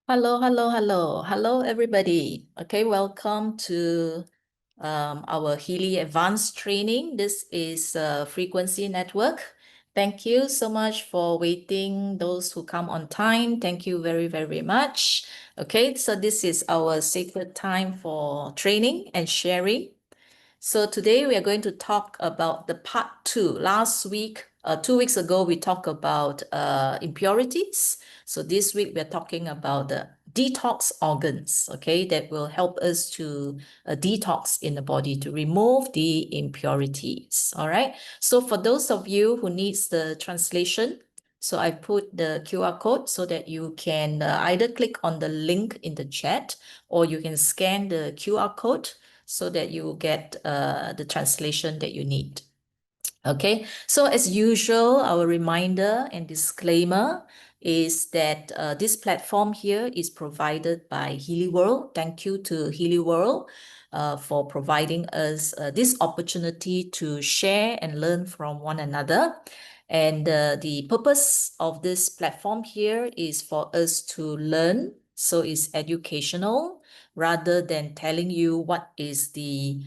Hello, everybody. Okay, welcome to our Healy Advanced Training. This is Frequency Network. Thank you so much for waiting. Those who come on time, thank you very, very much. Okay, so this is our sacred time for training and sharing. So today we are going to talk about the part 2. Last week, 2 weeks ago, we talked about impurities. So this week we're talking about the detox organs, okay, that will help us to detox in the body to remove the impurities. All right. So for those of you who needs the translation, so I put the QR code so that you can either click on the link in the chat or you can scan the QR code so that you get the translation that you need. Okay, so as usual, our reminder and disclaimer is that this platform here is provided by Healy World. Thank you to Healy World for providing us this opportunity to share and learn from one another. And the purpose of this platform here is for us to learn, so it's educational rather than telling you what is the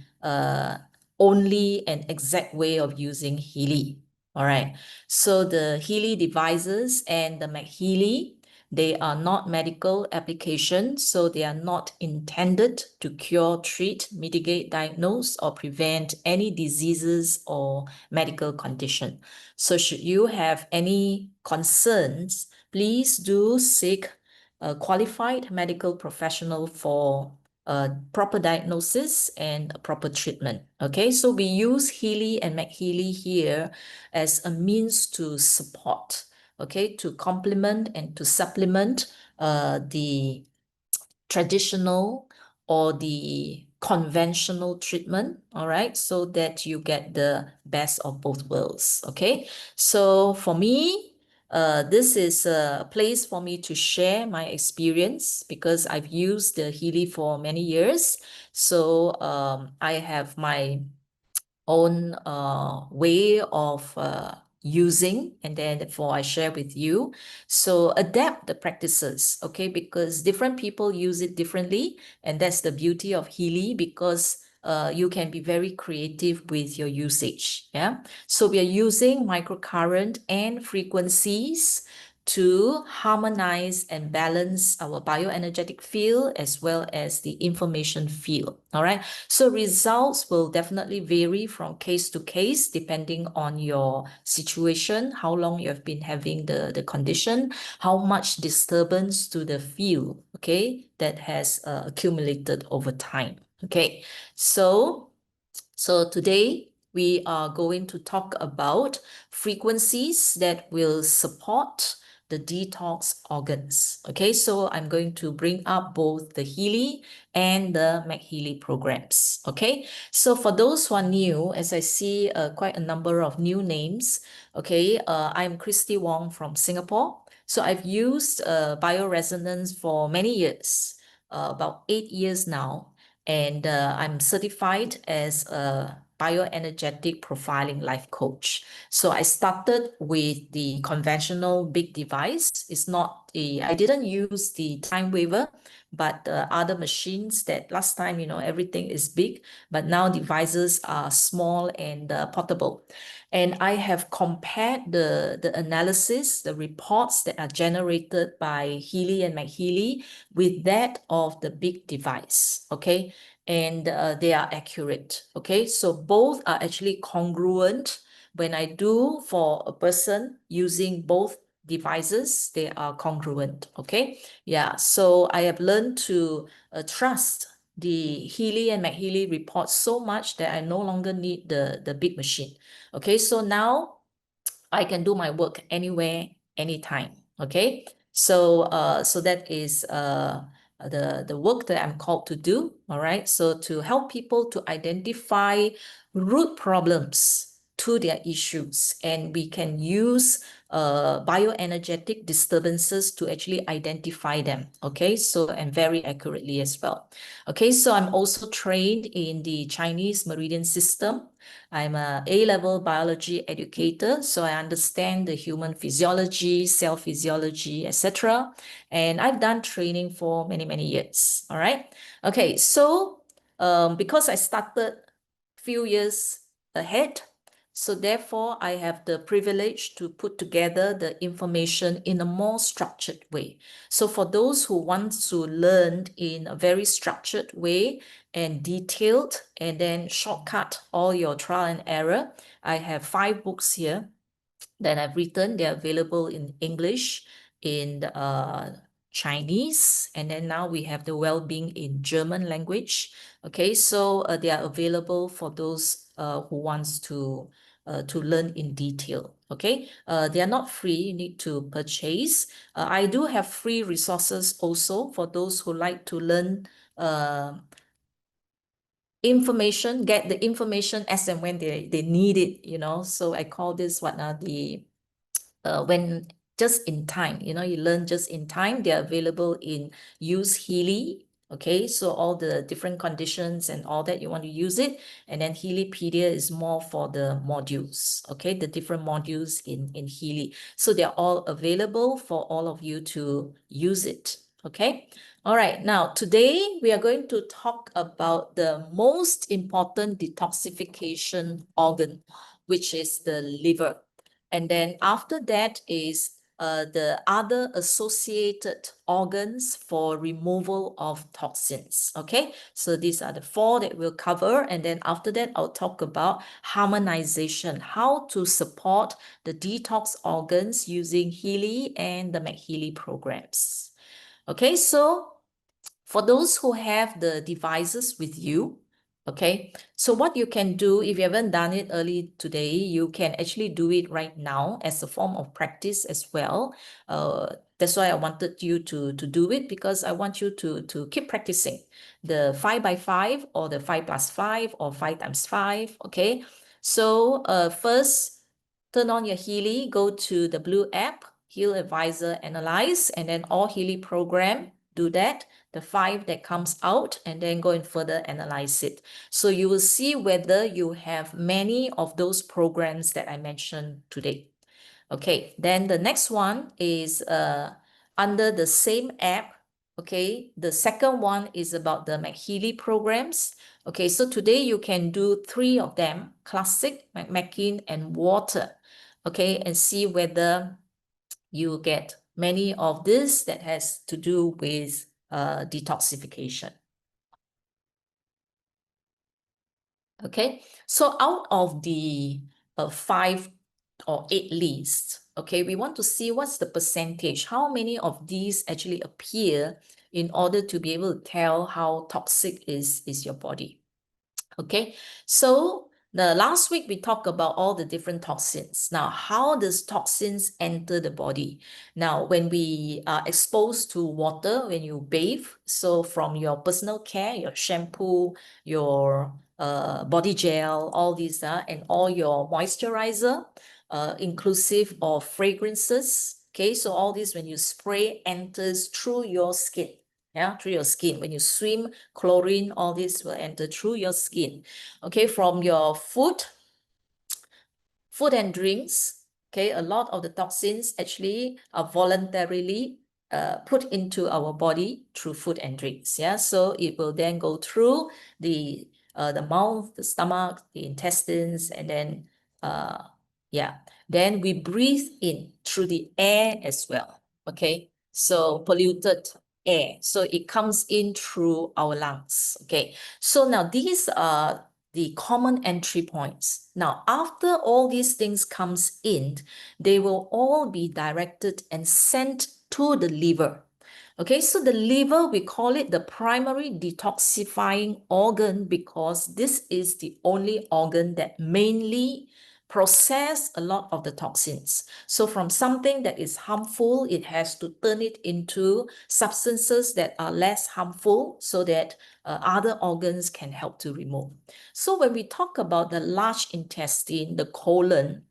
only an exact way of using Healy. All right. So the Healy devices and the MagHealy, they are not medical applications, so they are not intended to cure, treat, mitigate, diagnose, or prevent any diseases or medical condition. So should you have any concerns, please do seek a qualified medical professional for proper diagnosis and a proper treatment. Okay, so we use Healy and MagHealy here as a means to support, okay, to complement and to supplement the traditional or the conventional treatment, all right, so that you get the best of both worlds. Okay, so for me, this is a place for me to share my experience because I've used the Healy for many years. So I have my own way of using, and then therefore I share with you. So adapt the practices, okay, because different people use it differently, and that's the beauty of Healy, because you can be very creative with your usage. Yeah, so we are using microcurrent and frequencies to harmonize and balance our bioenergetic field as well as the information field. All right. So results will definitely vary from case to case, depending on your situation, how long you have been having the condition, how much disturbance to the field, okay, that has accumulated over time. Okay, so today we are going to talk about frequencies that will support the detox organs. Okay, so I'm going to bring up both the Healy and the MagHealy programs. Okay, so for those who are new, as I see quite a number of new names, okay, I'm Christi Wong from Singapore. So I've used bioresonance for many years, about 8 years now, and I'm certified as a bioenergetic profiling life coach. So I started with the conventional big device. It's not I didn't use the time waver, but other machines that last time, everything is big, but now devices are small and portable. And I have compared the analysis, the reports that are generated by Healy and MagHealy with that of the big device, okay? And they are accurate, okay? So both are actually congruent. When I do for a person using both devices, they are congruent, okay? Yeah, so I have learned to trust the Healy and MagHealy reports so much that I no longer need the big machine. Okay, so now I can do my work anywhere, anytime. Okay, so so that is the work that I'm called to do. All right, so to help people to identify root problems to their issues, and we can use bioenergetic disturbances to actually identify them. Okay, so and very accurately as well. Okay, so I'm also trained in the Chinese Meridian system. I'm a A-level biology educator, so I understand the human physiology, cell physiology, etc. And I've done training for many, many years. All right. Okay, so because I started few years ahead, so therefore I have the privilege to put together the information in a more structured way. So for those who want to learn in a very structured way and detailed and then shortcut all your trial and error, I have 5 books here that I've written. They're available in English, in Chinese, and then now we have the well-being in German language. Okay, so they are available for those who wants to learn in detail. Okay, they are not free. You need to purchase. I do have free resources also for those who like to learn information, get the information as and when they need it, you know. So I call this what are the when just in time, you know, you learn just in time. They're available in Use Healy. Okay, so all the different conditions and all that, you want to use it. And then Healypedia is more for the modules, okay, the different modules in Healy. So they're all available for all of you to use it, okay? All right, now today we are going to talk about the most important detoxification organ, which is the liver. And then after that is the other associated organs for removal of toxins. Okay, so these are the 4 that we'll cover. And then after that, I'll talk about harmonization, how to support the detox organs using Healy and the MagHealy programs. Okay, so for those who have the devices with you, okay, so what you can do, if you haven't done it early today, you can actually do it right now as a form of practice as well. That's why I wanted you to do it, because I want you to keep practicing the 5x5 or the 5+5 or 5x5. Okay, so first turn on your Healy, go to the blue app, Heal Advisor Analyze, and then all Healy program, do that, the 5 that comes out, and then go and further analyze it. So you will see whether you have many of those programs that I mentioned today. Okay, then the next one is under the same app. Okay, the second one is about the MagHealy programs. Okay, so today you can do 3 of them, Classic, McMakin, and Water. Okay, and see whether you get many of this that has to do with detoxification. Okay, so out of the 5 or 8 lists, okay, we want to see what's the percentage, how many of these actually appear in order to be able to tell how toxic is your body. Okay, so the last week we talked about all the different toxins. Now, how does toxins enter the body? Now, when we are exposed to water, when you bathe, so from your personal care, your shampoo, your body gel, all these, and all your moisturizer, inclusive of fragrances. Okay, so all this, when you spray, enters through your skin. Yeah, through your skin. When you swim, chlorine, all this will enter through your skin. Okay, from your food and drinks. Okay, a lot of the toxins actually are voluntarily put into our body through food and drinks. Yeah, so it will then go through the mouth, the stomach, the intestines, and then yeah, then we breathe in through the air as well. Okay, so polluted air, so it comes in through our lungs. Okay, so now these are the common entry points. Now, after all these things comes in, they will all be directed and sent to the liver. Okay, so the liver, we call it the primary detoxifying organ because this is the only organ that mainly process a lot of the toxins. So from something that is harmful, it has to turn it into substances that are less harmful so that other organs can help to remove. So when we talk about the large intestine, the colon,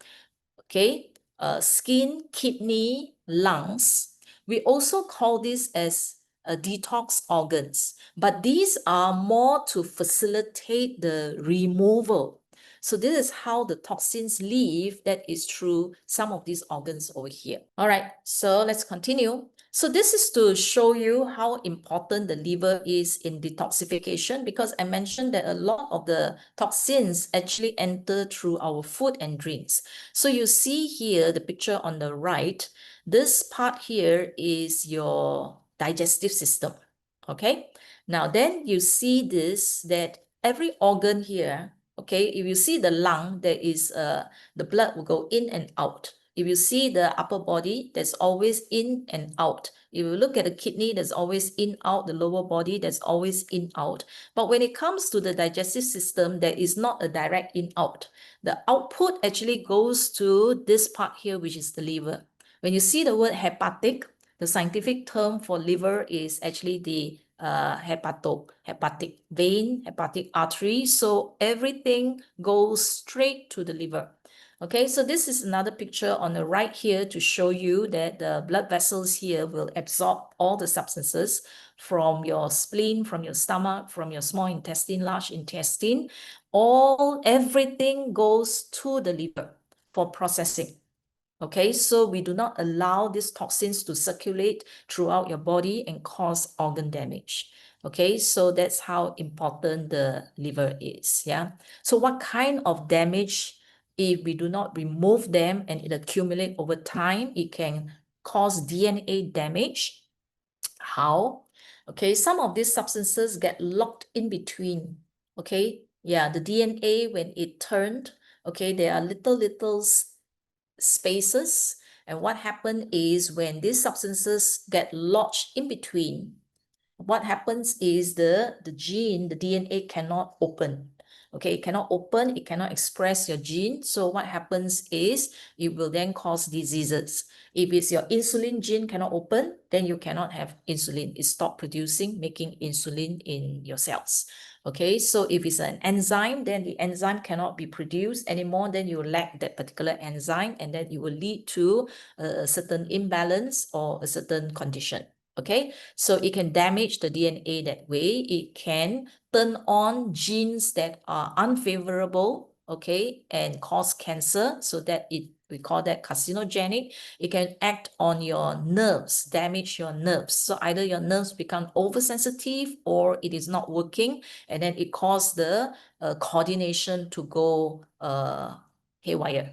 okay, skin, kidney, lungs. We also call this as detox organs, but these are more to facilitate the removal. So this is how the toxins leave, that is through some of these organs over here. All right, so let's continue. So this is to show you how important the liver is in detoxification, because I mentioned that a lot of the toxins actually enter through our food and drinks. So you see here the picture on the right, this part here is your digestive system, okay? Now then you see this, that every organ here, okay, if you see the lung, there is the blood will go in and out. If you see the upper body, there's always in and out. If you look at the kidney, there's always in, out. The lower body, there's always in, out. But when it comes to the digestive system, there is not a direct in, out. The output actually goes to this part here, which is the liver. When you see the word hepatic, the scientific term for liver is actually the hepatic vein, hepatic artery. So everything goes straight to the liver. Okay, so this is another picture on the right here to show you that the blood vessels here will absorb all the substances from your spleen, from your stomach, from your small intestine, large intestine. Everything goes to the liver for processing. Okay, so we do not allow these toxins to circulate throughout your body and cause organ damage. Okay, so that's how important the liver is. Yeah. So what kind of damage, if we do not remove them and it accumulate over time, it can cause DNA damage. How? Okay, some of these substances get locked in between. Okay, yeah, the DNA, when it turned, okay, there are little spaces, and what happens is when these substances get lodged in between, what happens is the gene, the DNA cannot open. Okay, it cannot open, it cannot express your gene. So what happens is it will then cause diseases. If it's your insulin gene cannot open, then you cannot have insulin. It stops producing, making insulin in your cells. Okay, so if it's an enzyme, then the enzyme cannot be produced anymore, then you lack that particular enzyme, and then it will lead to a certain imbalance or a certain condition. Okay, so it can damage the DNA that way. It can turn on genes that are unfavorable, okay, and cause cancer, so that we call that carcinogenic. It can act on your nerves, damage your nerves. So either your nerves become oversensitive or it is not working, and then it causes the coordination to go haywire.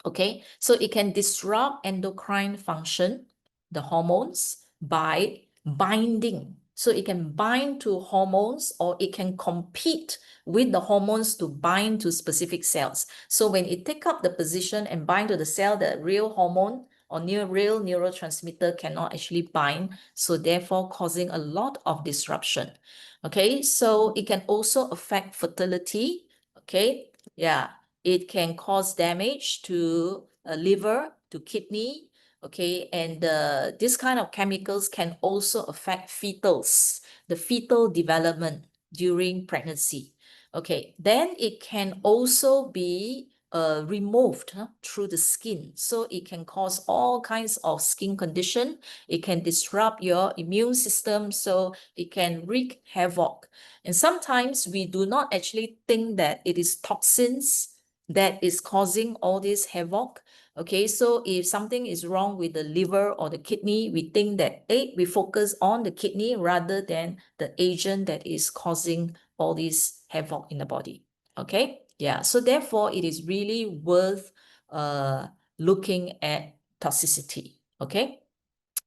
Okay, so it can disrupt endocrine function, the hormones, by binding. So it can bind to hormones, or it can compete with the hormones to bind to specific cells. So when it take up the position and bind to the cell, the real hormone or real neurotransmitter cannot actually bind, so therefore causing a lot of disruption. Okay, so it can also affect fertility. Okay, yeah, it can cause damage to liver, to kidney, okay, and this kind of chemicals can also affect fetals, the fetal development during pregnancy. Okay, then it can also be removed through the skin. So it can cause all kinds of skin condition. It can disrupt your immune system, so it can wreak havoc. And sometimes we do not actually think that it is toxins that is causing all this havoc. Okay, so if something is wrong with the liver or the kidney, we think that we focus on the kidney rather than the agent that is causing all this havoc in the body. Okay, yeah, so therefore it is really worth looking at toxicity. Okay,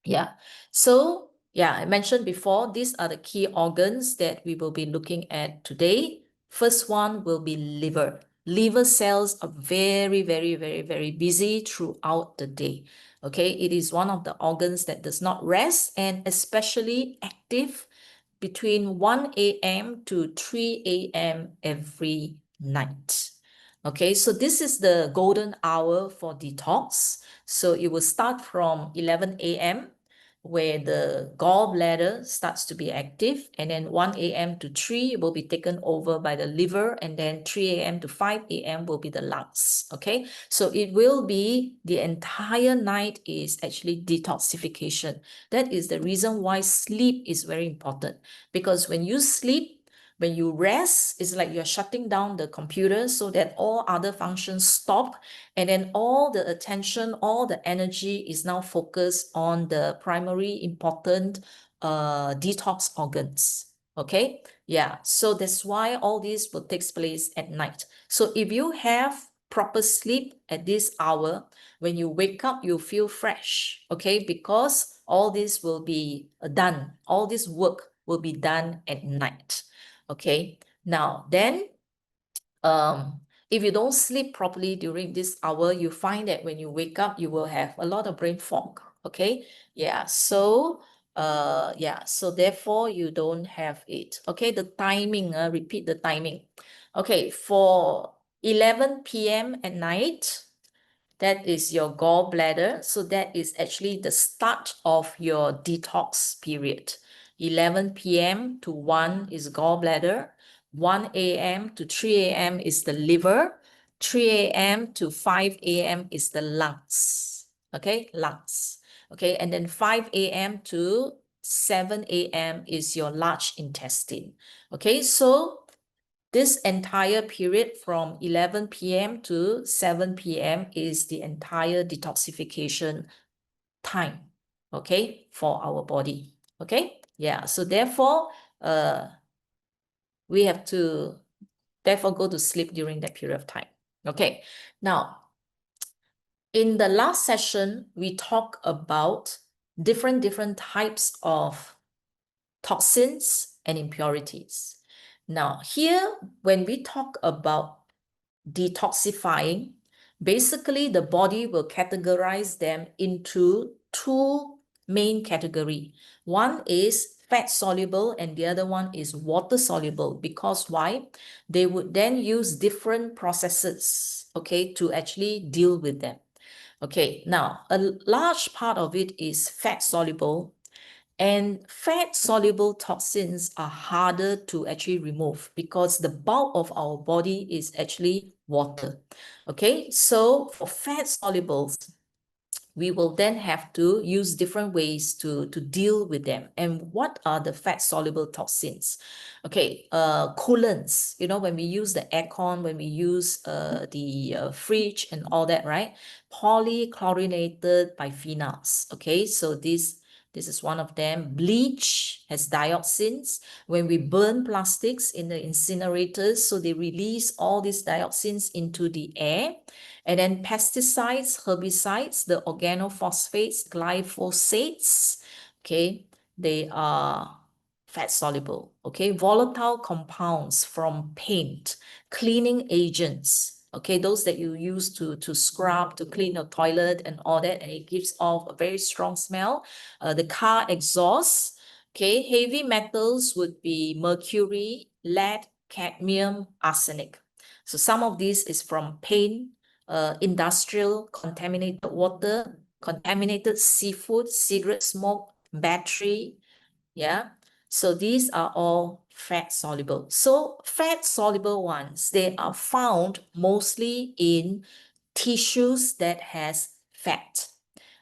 yeah, so yeah, I mentioned before, these are the key organs that we will be looking at today. First one will be liver. Liver cells are very busy throughout the day. Okay, it is one of the organs that does not rest, and especially active between 1 a.m. to 3 a.m. every night. Okay, so this is the golden hour for detox. So it will start from 11 a.m. where the gallbladder starts to be active, and then 1 a.m. to 3 will be taken over by the liver, and then 3 a.m. to 5 a.m. will be the lungs, okay? So it will be the entire night is actually detoxification. That is the reason why sleep is very important, because when you sleep, when you rest, it's like you're shutting down the computer so that all other functions stop, and then all the attention, all the energy is now focused on the primary important detox organs. Okay, yeah, so that's why all this will take place at night. So if you have proper sleep at this hour, when you wake up, you feel fresh, okay, because all this will be done, all this work will be done at night. Okay, now then, if you don't sleep properly during this hour, you find that when you wake up, you will have a lot of brain fog. Okay, yeah, so so therefore you don't have it. Okay, the timing, repeat the timing. Okay, for 11 p.m. at night, that is your gallbladder. So that is actually the start of your detox period. 11 p.m. to 1 is gallbladder. 1 a.m. to 3 a.m. is the liver. 3 a.m. to 5 a.m. is the lungs. Okay, lungs. Okay, and then 5 a.m. to 7 a.m. is your large intestine. Okay, so this entire period from 11 p.m. to 7 p.m. is the entire detoxification time, okay, for our body. Okay, yeah, so therefore, we have to therefore go to sleep during that period of time. Okay, now, in the last session, we talked about different types of toxins and impurities. Now, here, when we talk about detoxifying, basically the body will categorize them into two main category. One is fat soluble and the other one is water soluble. Because why? They would then use different processes, okay, to actually deal with them. Okay, now a large part of it is fat soluble, and fat-soluble toxins are harder to actually remove because the bulk of our body is actually water. Okay, so for fat-solubles, we will then have to use different ways to deal with them. And what are the fat-soluble toxins? Okay, coolants, you know, when we use the aircon, when we use the fridge and all that, right? Polychlorinated biphenyls. Okay, so this is one of them. Bleach has dioxins. When we burn plastics in the incinerators, so they release all these dioxins into the air. And then pesticides, herbicides, the organophosphates, glyphosates, okay, they are fat soluble, okay? Volatile compounds from paint, cleaning agents, okay, those that you use to scrub, to clean your toilet and all that, and it gives off a very strong smell. The car exhaust, okay, heavy metals would be mercury, lead, cadmium, arsenic. So some of these is from paint, industrial, contaminated water, contaminated seafood, cigarette smoke, battery, yeah. So these are all fat soluble. So fat soluble ones, they are found mostly in tissues that has fat.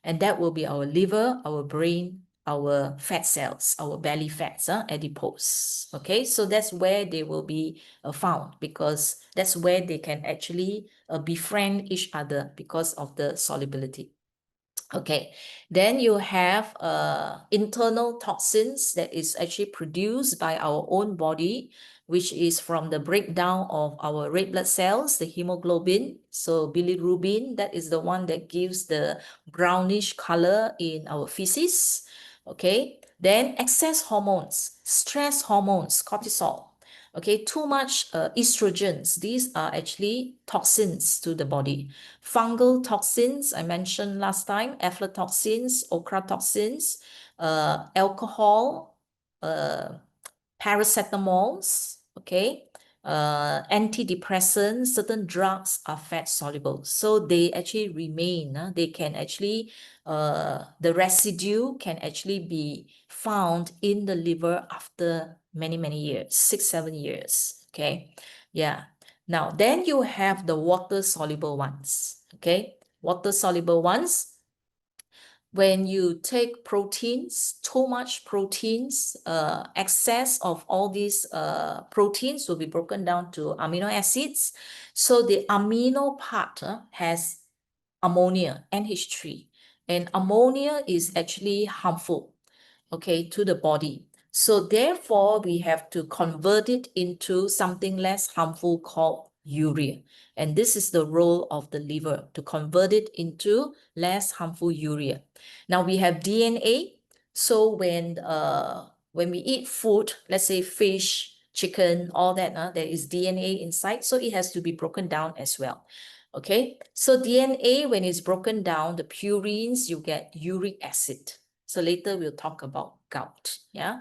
And that will be our liver, our brain, our fat cells, our belly fats, adipose. Okay, so that's where they will be found, because that's where they can actually befriend each other because of the solubility. Okay, then you have internal toxins that is actually produced by our own body, which is from the breakdown of our red blood cells, the hemoglobin. So bilirubin, that is the one that gives the brownish color in our feces. Okay, then excess hormones, stress hormones, cortisol. Okay, too much estrogens. These are actually toxins to the body. Fungal toxins, I mentioned last time, aflatoxins, ochratoxins, alcohol, paracetamols, okay? antidepressants, certain drugs are fat soluble. So they actually remain, they can actually, the residue can actually be found in the liver after many, many years, 6, 7 years. Okay. Yeah. Now, then you have the water-soluble ones. Okay. Water-soluble ones, when you take proteins, too much proteins, excess of all these proteins will be broken down to amino acids. So the amino part has ammonia, NH3, and ammonia is actually harmful, okay, to the body. So therefore, we have to convert it into something less harmful called urea. And this is the role of the liver, to convert it into less harmful urea. Now we have DNA. So when we eat food, let's say fish, chicken, all that, there is DNA inside. So it has to be broken down as well. Okay, so DNA, when it's broken down, the purines, you get uric acid. So later we'll talk about gout. Yeah.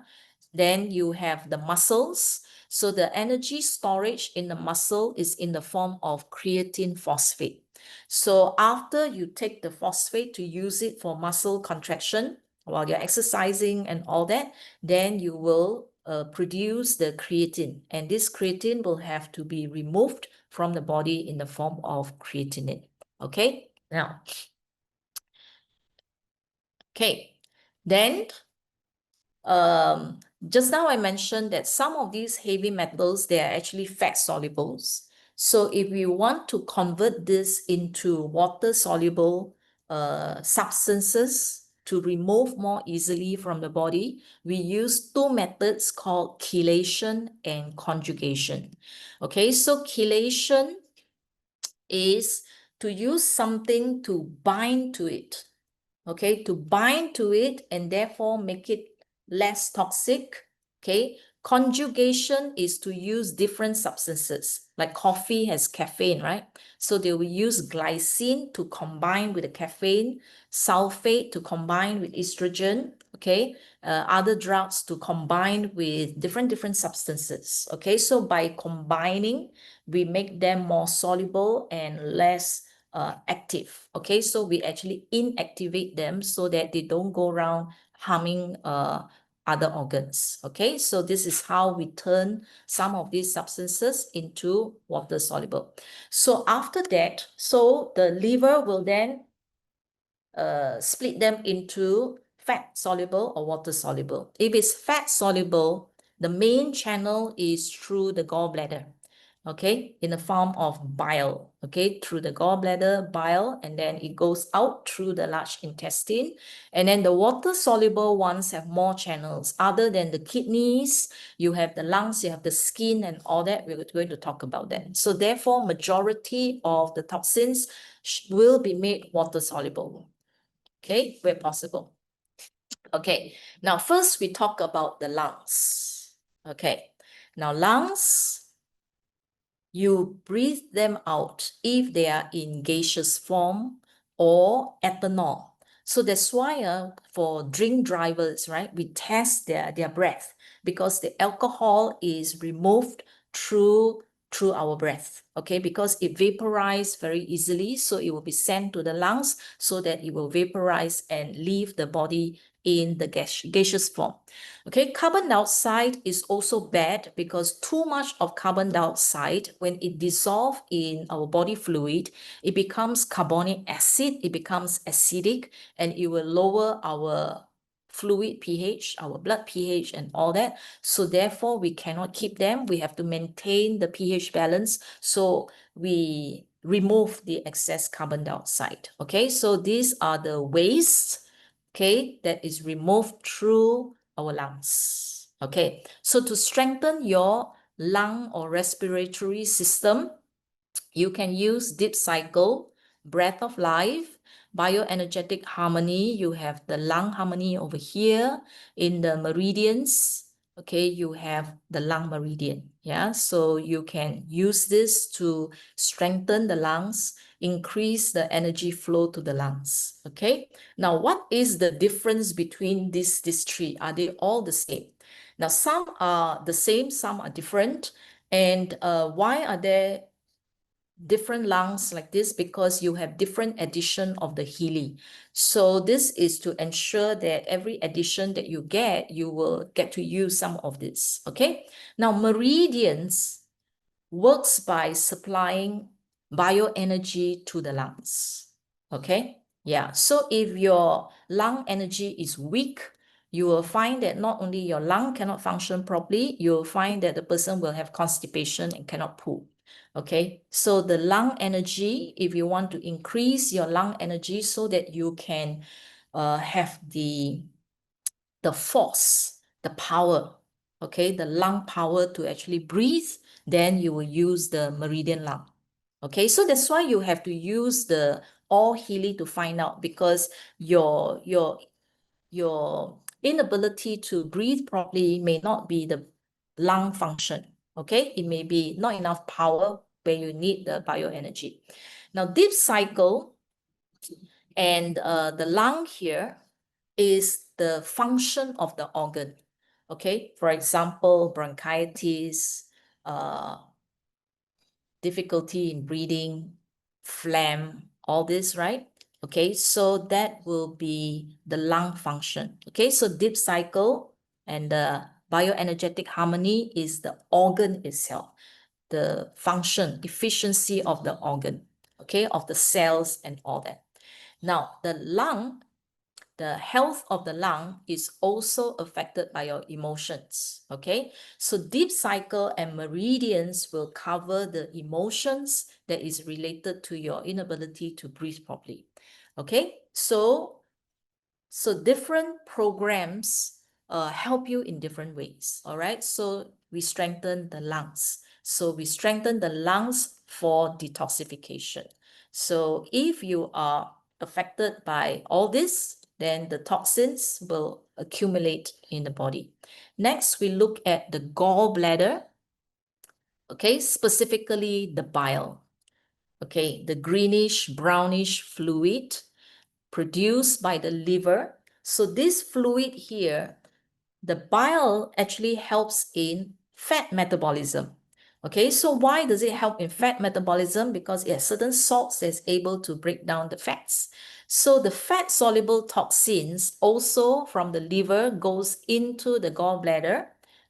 Then you have the muscles. So the energy storage in the muscle is in the form of creatine phosphate. So after you take the phosphate to use it for muscle contraction while you're exercising and all that, then you will produce the creatine. And this creatine will have to be removed from the body in the form of creatinine. Okay. Now, okay. Then just now I mentioned that some of these heavy metals, they are actually fat solubles. So if we want to convert this into water soluble substances to remove more easily from the body, we use two methods called chelation and conjugation. Okay, so chelation is to use something to bind to it. Okay, to bind to it and therefore make it less toxic. Okay, conjugation is to use different substances, like coffee has caffeine, right? So they will use glycine to combine with the caffeine, sulfate to combine with estrogen, okay, other drugs to combine with different substances. Okay, so by combining, we make them more soluble and less active. Okay, so we actually inactivate them so that they don't go around harming other organs. Okay, so this is how we turn some of these substances into water soluble. So after that, so the liver will then split them into fat soluble or water soluble. If it's fat soluble, the main channel is through the gallbladder, okay, in the form of bile, okay, through the gallbladder, bile, and then it goes out through the large intestine. And then the water soluble ones have more channels. Other than the kidneys, you have the lungs, you have the skin and all that. We're going to talk about that. So therefore, majority of the toxins will be made water soluble. Okay, where possible. Okay, now first we talk about the lungs. Okay, now lungs, you breathe them out if they are in gaseous form or ethanol. So that's why for drink drivers, right, we test their breath because the alcohol is removed through our breath, okay, because it vaporizes very easily. So it will be sent to the lungs so that it will vaporize and leave the body in the gaseous form. Okay, carbon dioxide is also bad because too much of carbon dioxide, when it dissolves in our body fluid, it becomes carbonic acid, it becomes acidic, and it will lower our fluid pH, our blood pH and all that. So therefore, we cannot keep them. We have to maintain the pH balance. So we remove the excess carbon dioxide. Okay, so these are the waste, okay, that is removed through our lungs. Okay, so to strengthen your lung or respiratory system, you can use deep cycle, breath of life, bioenergetic harmony. You have the lung harmony over here in the meridians. Okay, you have the lung meridian. Yeah, so you can use this to strengthen the lungs, increase the energy flow to the lungs. Okay, now what is the difference between these three? Are they all the same? Now, some are the same, some are different. And why are there different lungs like this? Because you have different addition of the Healy. So this is to ensure that every addition that you get, you will get to use some of this, okay? Now, meridians works by supplying bioenergy to the lungs, okay? Yeah, so if your lung energy is weak, you will find that not only your lung cannot function properly, you'll find that the person will have constipation and cannot poo. Okay, so the lung energy, if you want to increase your lung energy so that you can have the force, the power, okay, the lung power to actually breathe, then you will use the meridian lung. Okay, so that's why you have to use the all Healy to find out, because your inability to breathe properly may not be the lung function. Okay, it may be not enough power where you need the bioenergy. Now, deep cycle and the lung here is the function of the organ. Okay, for example, bronchitis, difficulty in breathing, phlegm, all this, right? Okay, so that will be the lung function. Okay, so deep cycle and the bioenergetic harmony is the organ itself, the function, efficiency of the organ, okay, of the cells and all that. Now, the lung, the health of the lung is also affected by your emotions, okay? So deep cycle and meridians will cover the emotions that is related to your inability to breathe properly, okay? So different programs help you in different ways, all right? So we strengthen the lungs. So we strengthen the lungs for detoxification. So if you are affected by all this, then the toxins will accumulate in the body. Next, we look at the gallbladder, okay, specifically the bile, okay, the greenish, brownish fluid produced by the liver. So this fluid here, the bile actually helps in fat metabolism. Okay, so why does it help in fat metabolism? Because it has certain salts that's able to break down the fats. So the fat-soluble toxins also from the liver goes into the gallbladder.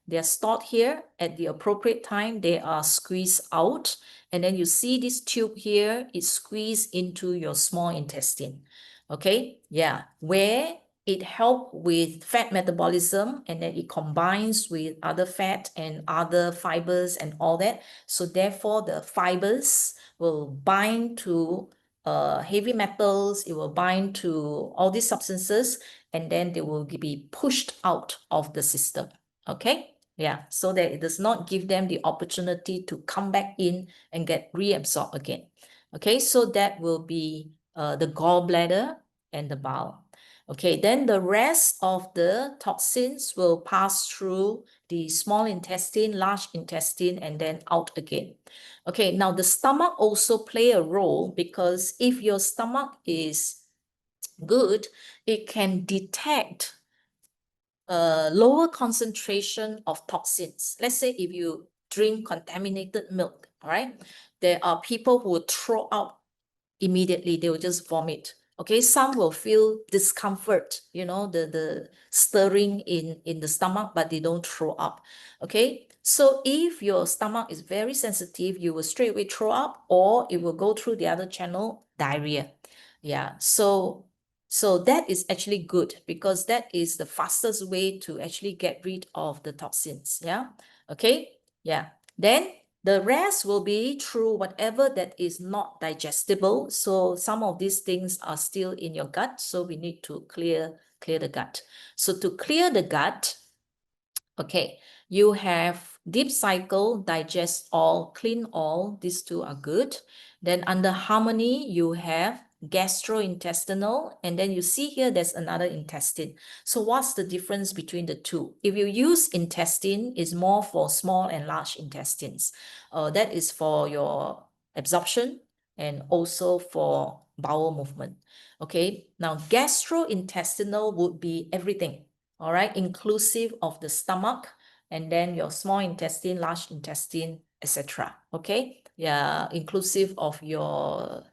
They are stored here. At the appropriate time, they are squeezed out. And then you see this tube here, it's squeezed into your small intestine. Okay, yeah, where it helps with fat metabolism, and then it combines with other fat and other fibers and all that. So therefore, the fibers will bind to heavy metals, it will bind to all these substances, and then they will be pushed out of the system. Okay, yeah, so that it does not give them the opportunity to come back in and get reabsorbed again. Okay, so that will be the gallbladder and the bile. Okay, then the rest of the toxins will pass through the small intestine, large intestine, and then out again. Okay, now the stomach also play a role, because if your stomach is good, it can detect a lower concentration of toxins. Let's say if you drink contaminated milk, all right, there are people who will throw out immediately, they will just vomit. Okay, some will feel discomfort, you know, the stirring in the stomach, but they don't throw up. Okay, so if your stomach is very sensitive, you will straight away throw up, or it will go through the other channel, diarrhea. Yeah, so that is actually good, because that is the fastest way to actually get rid of the toxins. Yeah, okay, yeah. Then the rest will be through whatever that is not digestible. So some of these things are still in your gut, so we need to clear the gut. So to clear the gut, okay, you have deep cycle, digest all, clean all. These two are good. Then under harmony, you have gastrointestinal, and then you see here there's another intestine. So what's the difference between the two? If you use intestine, is more for small and large intestines. That is for your absorption and also for bowel movement. Okay, now gastrointestinal would be everything, all right, inclusive of the stomach, and then your small intestine, large intestine, etc. Okay, yeah, inclusive of your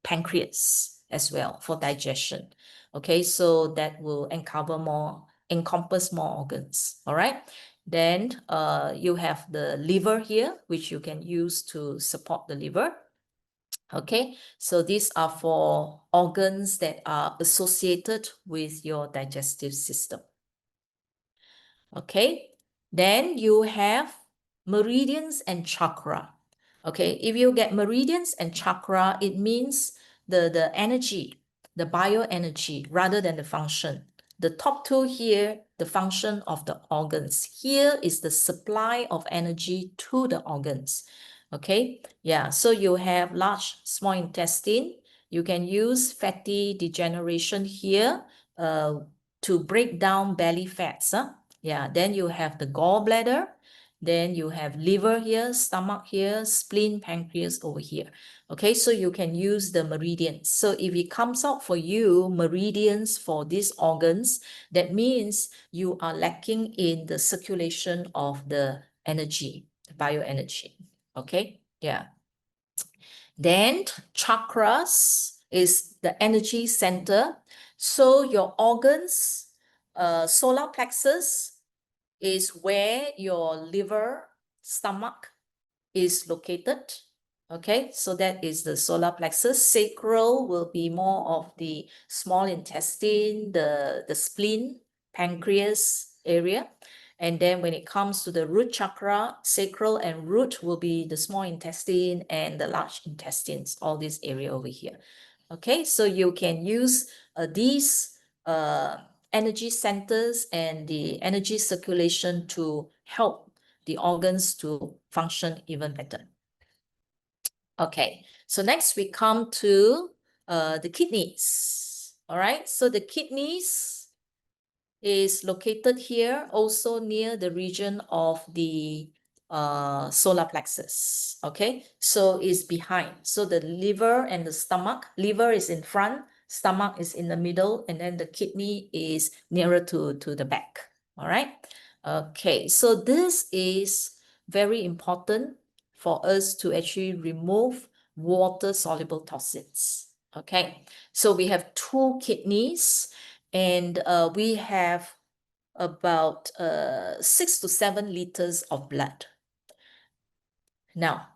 pancreas as well for digestion. Okay, so that will encompass more organs. All right. Then you have the liver here, which you can use to support the liver. Okay, so these are for organs that are associated with your digestive system. Okay, then you have meridians and chakra. Okay, if you get meridians and chakra, it means the energy, the bioenergy rather than the function. The top two here, the function of the organs. Here is the supply of energy to the organs. Okay, yeah, so you have large, small intestine. You can use fatty degeneration here to break down belly fats. Yeah, then you have the gallbladder. Then you have liver here, stomach here, spleen, pancreas over here. Okay, so you can use the meridians. So if it comes out for you, meridians for these organs, that means you are lacking in the circulation of the energy, bioenergy. Okay, yeah. Then chakras is the energy center. So your organs, solar plexus is where your liver, stomach is located. Okay, so that is the solar plexus. Sacral will be more of the small intestine, the spleen, pancreas area. And then when it comes to the root chakra, sacral and root will be the small intestine and the large intestines, all this area over here. Okay, so you can use these energy centers and the energy circulation to help the organs to function even better. Okay, so next we come to the kidneys. All right, so the kidneys is located here, also near the region of the solar plexus. Okay, so it's behind. So the liver and the stomach, liver is in front, stomach is in the middle, and then the kidney is nearer to the back. All right. Okay, so this is very important for us to actually remove water-soluble toxins. Okay, so we have two kidneys and we have about 6 to 7 liters of blood. Now,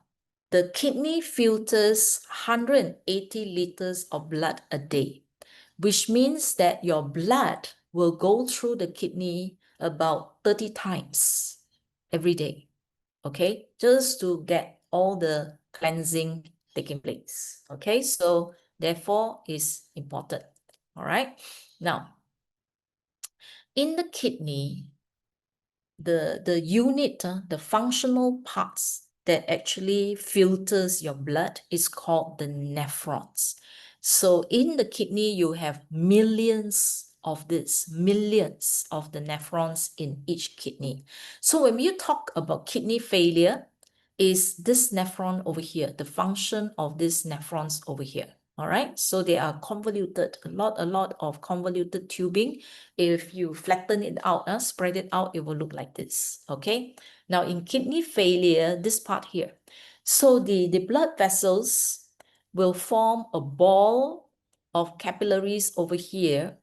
the kidney filters 180 liters of blood a day, which means that your blood will go through the kidney about 30 times every day, okay? Just to get all the cleansing taking place, okay? So therefore is important, all right? Now, in the kidney, the unit, the functional parts that actually filters your blood is called the nephrons. So in the kidney, you have millions of the nephrons in each kidney. So when you talk about kidney failure, is this nephron over here, the function of these nephrons over here. All right, so they are convoluted, a lot of convoluted tubing. If you flatten it out, spread it out, it will look like this. Okay, now in kidney failure, this part here, so the blood vessels will form a ball of capillaries over here.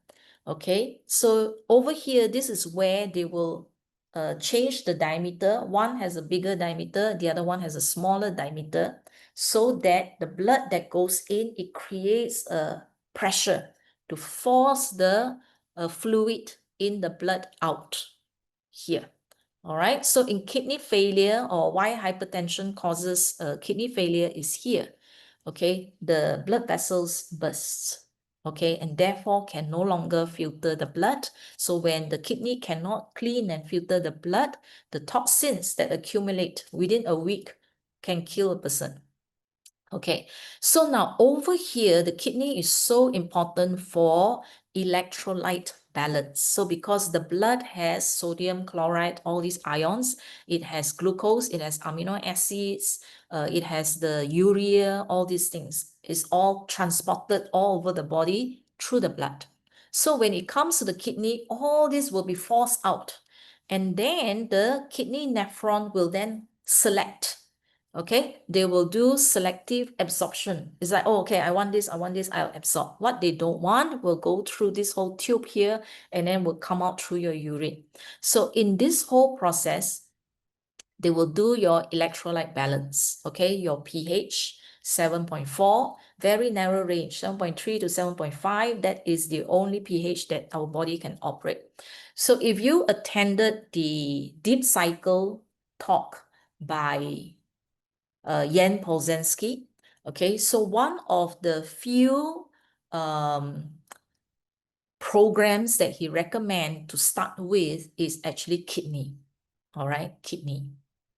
Okay, so over here, this is where they will change the diameter. One has a bigger diameter, the other one has a smaller diameter, so that the blood that goes in, it creates a pressure to force the fluid in the blood out here. All right, so in kidney failure, or why hypertension causes kidney failure is here. Okay, the blood vessels burst. Okay, and therefore can no longer filter the blood. So when the kidney cannot clean and filter the blood, the toxins that accumulate within a week can kill a person. Okay, so now over here, the kidney is so important for electrolyte balance. So because the blood has sodium, chloride, all these ions, it has glucose, it has amino acids, it has the urea, all these things. It's all transported all over the body through the blood. So when it comes to the kidney, all this will be forced out. And then the kidney nephron will then select Okay, they will do selective absorption. It's like, oh, okay, I want this, I'll absorb. What they don't want will go through this whole tube here and then will come out through your urine. So in this whole process, they will do your electrolyte balance, okay? Your pH, 7.4, very narrow range, 7.3 to 7.5. That is the only pH that our body can operate. So if you attended the Deep Cycle talk by Jan Polzensky, okay? So one of the few programs that he recommends to start with is actually kidney, all right? Kidney.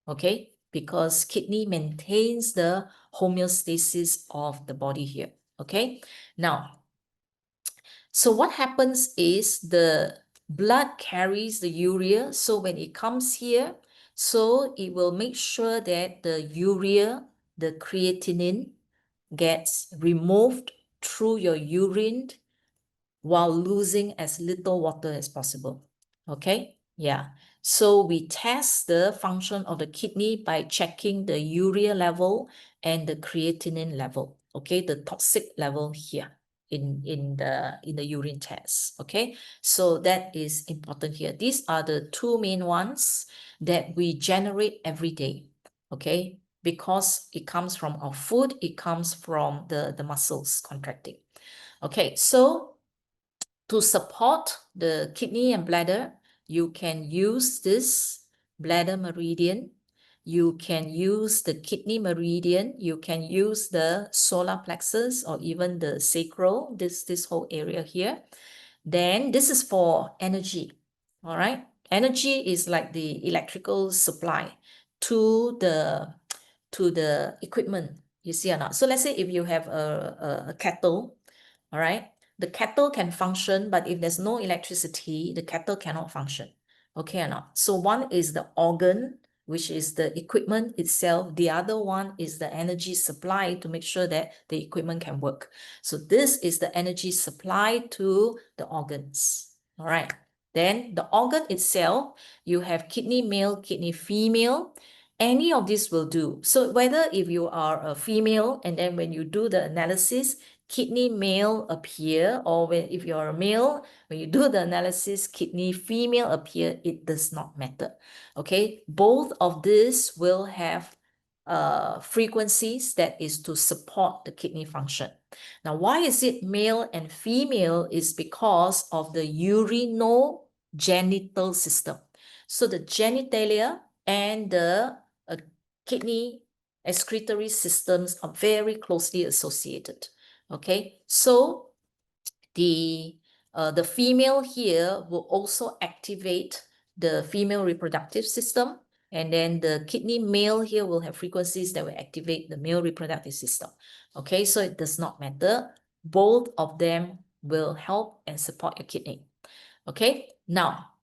Okay, because kidney maintains the homeostasis of the body here. Okay, now, so what happens is the blood carries the urea. So when it comes here, so it will make sure that the urea, the creatinine, gets removed through your urine while losing as little water as possible. Okay, yeah. So we test the function of the kidney by checking the urea level and the creatinine level. Okay, the toxic level here in the urine test. Okay, so that is important here. These are the two main ones that we generate every day. Okay, because it comes from our food, it comes from the muscles contracting. Okay, so to support the kidney and bladder, you can use this bladder meridian. You can use the kidney meridian. You can use the solar plexus or even the sacral, this whole area here. Then this is for energy, all right? Energy is like the electrical supply to the equipment, you see or not? So let's say if you have a kettle, all right? The kettle can function, but if there's no electricity, the kettle cannot function. Okay or not? So one is the organ, which is the equipment itself. The other one is the energy supply to make sure that the equipment can work. So this is the energy supply to the organs. All right. Then the organ itself, you have kidney male, kidney female. Any of this will do. So whether if you are a female and then when you do the analysis, kidney male appear, or if you're a male, when you do the analysis, kidney female appear, it does not matter. Okay, both of these will have frequencies that is to support the kidney function. Now, why is it male and female? Is because of the urinogenital system. So the genitalia and the kidney excretory systems are very closely associated. Okay, so the female here will also activate the female reproductive system, and then the kidney male here will have frequencies that will activate the male reproductive system. Okay, so it does not matter. Both of them will help and support your kidney. Okay, now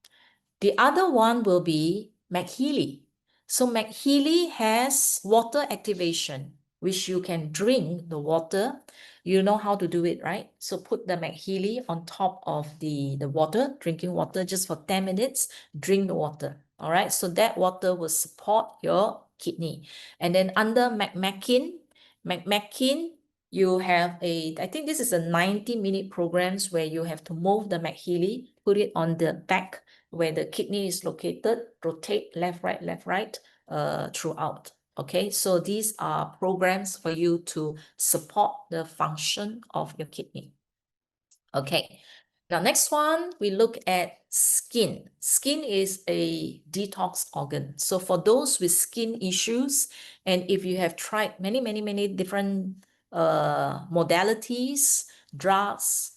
the other one will be MagHealy. So MagHealy has water activation, which you can drink the water. You know how to do it, right? So put the MagHealy on top of the water, drinking water just for 10 minutes, drink the water. All right, so that water will support your kidney. And then under MagMackin, you have I think this is a 90-minute programs where you have to move the MagHealy, put it on the back where the kidney is located, rotate left, right, throughout. Okay, so these are programs for you to support the function of your kidney. Okay, now next one, we look at skin. Skin is a detox organ. So for those with skin issues, and if you have tried many different modalities, drugs,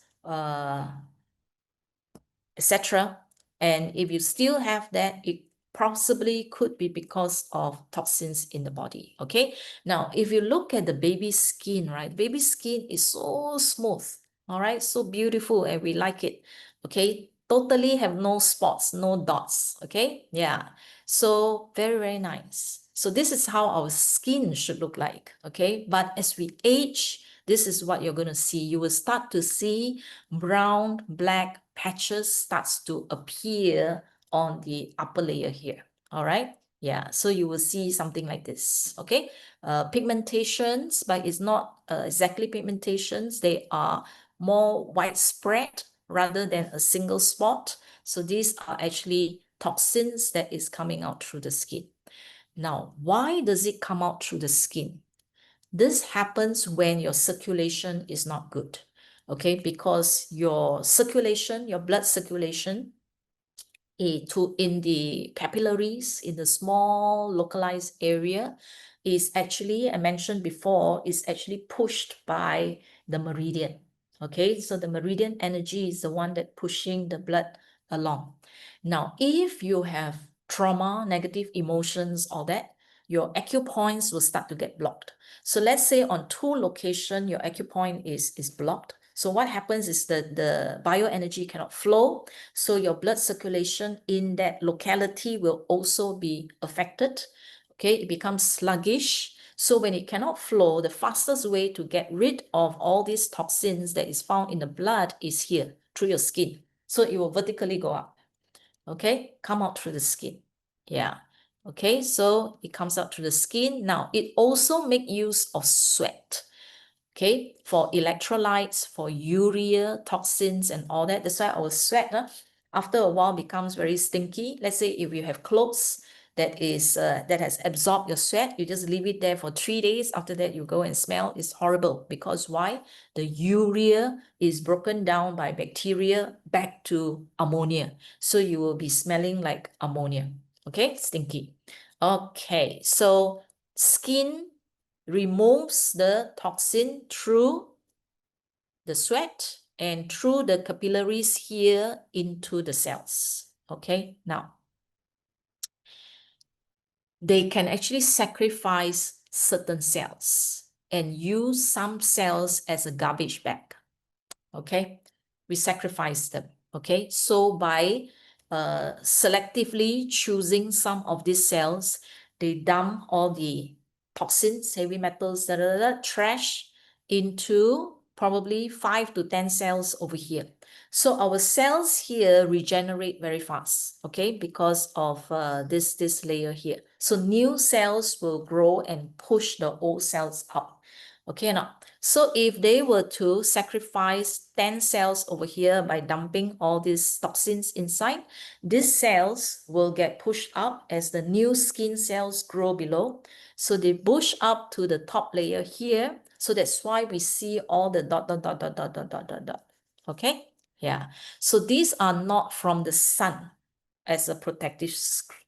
etc. And if you still have that, it possibly could be because of toxins in the body. Okay. Now, if you look at the baby skin, right? Baby skin is so smooth. All right. So beautiful and we like it. Okay. Totally have no spots, no dots. Okay. Yeah. So very nice. So this is how our skin should look like. Okay. But as we age, this is what you're going to see. You will start to see brown, black patches starts to appear on the upper layer here. All right. Yeah, so you will see something like this, okay? Pigmentations, but it's not exactly pigmentations. They are more widespread rather than a single spot. So these are actually toxins that is coming out through the skin. Now, why does it come out through the skin? This happens when your circulation is not good, okay? Because your circulation, your blood circulation, in the capillaries, in the small localized area, is actually, I mentioned before, is actually pushed by the meridian. Okay, so the meridian energy is the one that pushing the blood along. Now, if you have trauma, negative emotions, all that, your acupoints will start to get blocked. So let's say on 2 locations, your acupoint is blocked. So what happens is that the bioenergy cannot flow. So your blood circulation in that locality will also be affected. Okay, it becomes sluggish. So when it cannot flow, the fastest way to get rid of all these toxins that is found in the blood is here, through your skin. So it will vertically go up. Okay, come out through the skin. Yeah. Okay, so it comes out through the skin. Now, it also make use of sweat. Okay, for electrolytes, for urea, toxins, and all that. That's why our sweat, after a while, becomes very stinky. Let's say if you have clothes that has absorbed your sweat, you just leave it there for 3 days. After that, you go and smell. It's horrible. Because why? The urea is broken down by bacteria back to ammonia. So you will be smelling like ammonia. Okay, stinky. Okay, so skin removes the toxin through the sweat and through the capillaries here into the cells. Okay, now they can actually sacrifice certain cells and use some cells as a garbage bag. Okay, we sacrifice them. Okay, so by selectively choosing some of these cells, they dump all the toxins, heavy metals, trash into probably 5 to 10 cells over here. So our cells here regenerate very fast, okay, because of this layer here. So new cells will grow and push the old cells up. Okay, now, so if they were to sacrifice 10 cells over here by dumping all these toxins inside, these cells will get pushed up as the new skin cells grow below. So they push up to the top layer here. So that's why we see all the dot. Okay? Yeah. So these are not from the sun as a protective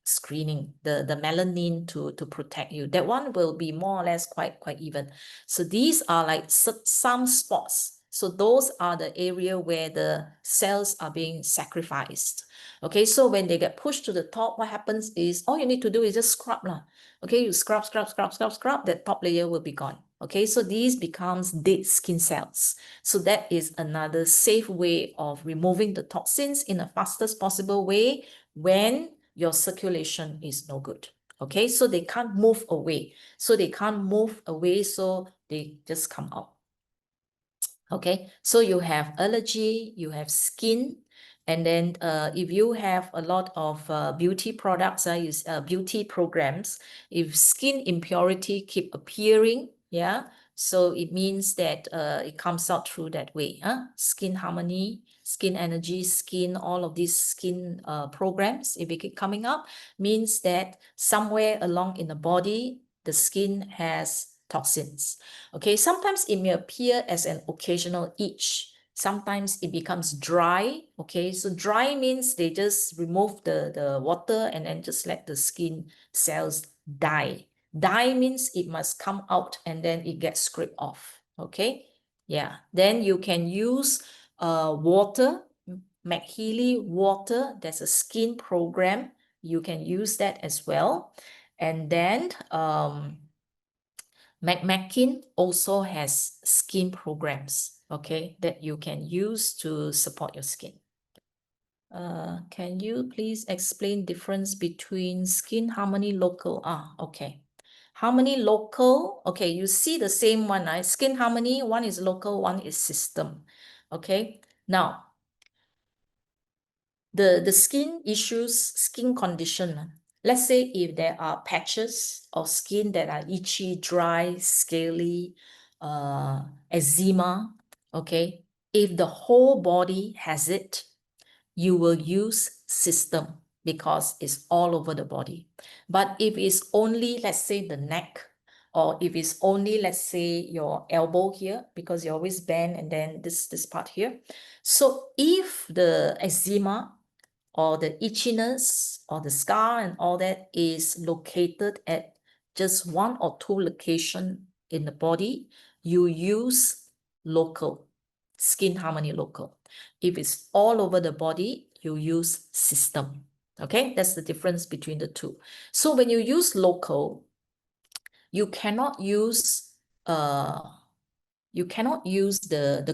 screening, the melanin to protect you. That one will be more or less quite even. So these are like some spots. So those are the area where the cells are being sacrificed. Okay, so when they get pushed to the top, what happens is all you need to do is just scrub lah. Okay, you scrub, that top layer will be gone. Okay, so these becomes dead skin cells. So that is another safe way of removing the toxins in the fastest possible way when your circulation is no good. Okay, so they can't move away. So they just come out. Okay, so you have allergy, you have skin, and then if you have a lot of beauty products, beauty programs, if skin impurity keep appearing, yeah, so it means that it comes out through that way. Skin harmony, skin energy, skin, all of these skin programs, if it keep coming up, means that somewhere along in the body, the skin has toxins. Okay, sometimes it may appear as an occasional itch. Sometimes it becomes dry. Okay, so dry means they just remove the water and then just let the skin cells die. Die means it must come out and then it gets scraped off. Okay, yeah. Then you can use water, MagHealy water. There's a skin program. You can use that as well. And then McMakin also has skin programs, okay, that you can use to support your skin. Can you please explain difference between skin harmony local? Okay. Harmony local, okay, you see the same one, right? Skin harmony, one is local, one is system. Okay. Now, the skin issues, skin condition, Let's say if there are patches of skin that are itchy, dry, scaly, eczema, okay? If the whole body has it, you will use system because it's all over the body. But if it's only, let's say, the neck, or if it's only, let's say, your elbow here, because you always bend and then this part here. So if the eczema or the itchiness or the scar and all that is located at just one or two locations in the body, you use local, Skin Harmony Local. If it's all over the body, you use system. Okay, that's the difference between the two. So when you use local, you cannot use the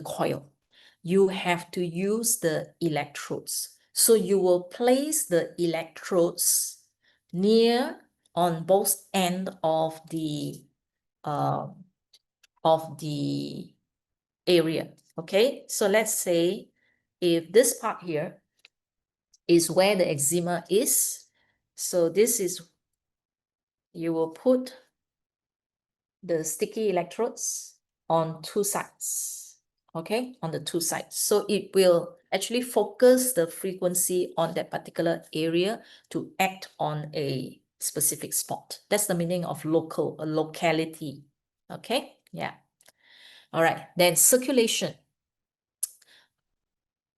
coil. You have to use the electrodes. So you will place the electrodes near on both ends of the area. Okay, so let's say if this part here is where the eczema is, so this is, you will put the sticky electrodes on two sides, okay, on the two sides. So it will actually focus the frequency on that particular area to act on a specific spot. That's the meaning of local, a locality, okay? Yeah. All right, then circulation.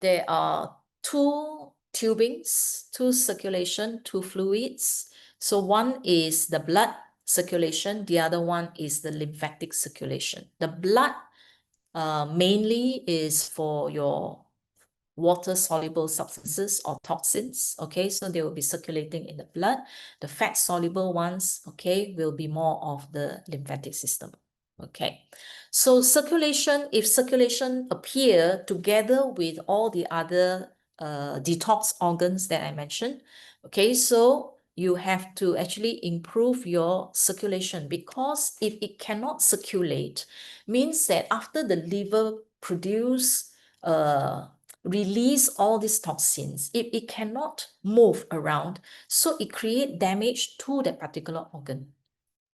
There are two tubings, two circulation, two fluids. So one is the blood circulation, the other one is the lymphatic circulation. The blood mainly is for your water-soluble substances or toxins, okay? So they will be circulating in the blood. The fat-soluble ones, okay, will be more of the lymphatic system, okay? So circulation, if circulation appear together with all the other detox organs that I mentioned, okay, so you have to actually improve your circulation, because if it cannot circulate, means that after the liver release all these toxins, if it cannot move around, so it create damage to that particular organ.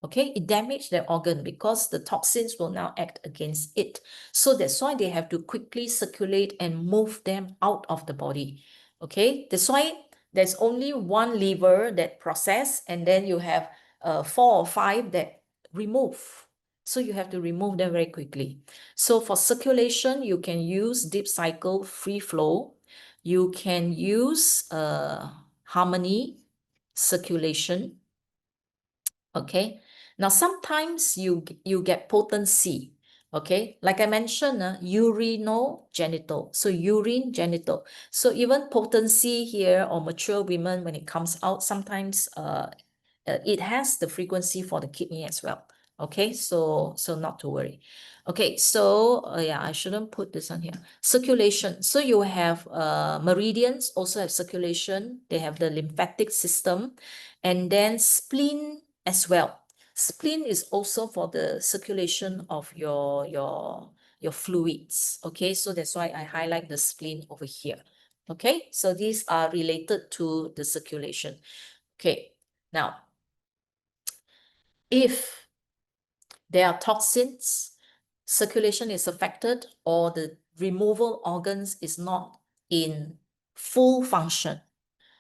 Okay, it damaged the organ because the toxins will now act against it. So that's why they have to quickly circulate and move them out of the body. Okay, that's why there's only one liver that process, and then you have 4 or 5 that remove. So you have to remove them very quickly. So for circulation, you can use deep cycle free flow. You can use harmony circulation. Okay, now sometimes you get potency. Okay, like I mentioned, urinogenital. So urine genital. So even potency here, or mature women, when it comes out, sometimes it has the frequency for the kidney as well. Okay, so not to worry. Okay, so yeah, I shouldn't put this on here. Circulation. So you have meridians also have circulation. They have the lymphatic system, and then spleen as well. Spleen is also for the circulation of your fluids. Okay, so that's why I highlight the spleen over here. Okay, so these are related to the circulation. Okay, now if there are toxins, circulation is affected, or the removal organs is not in full function.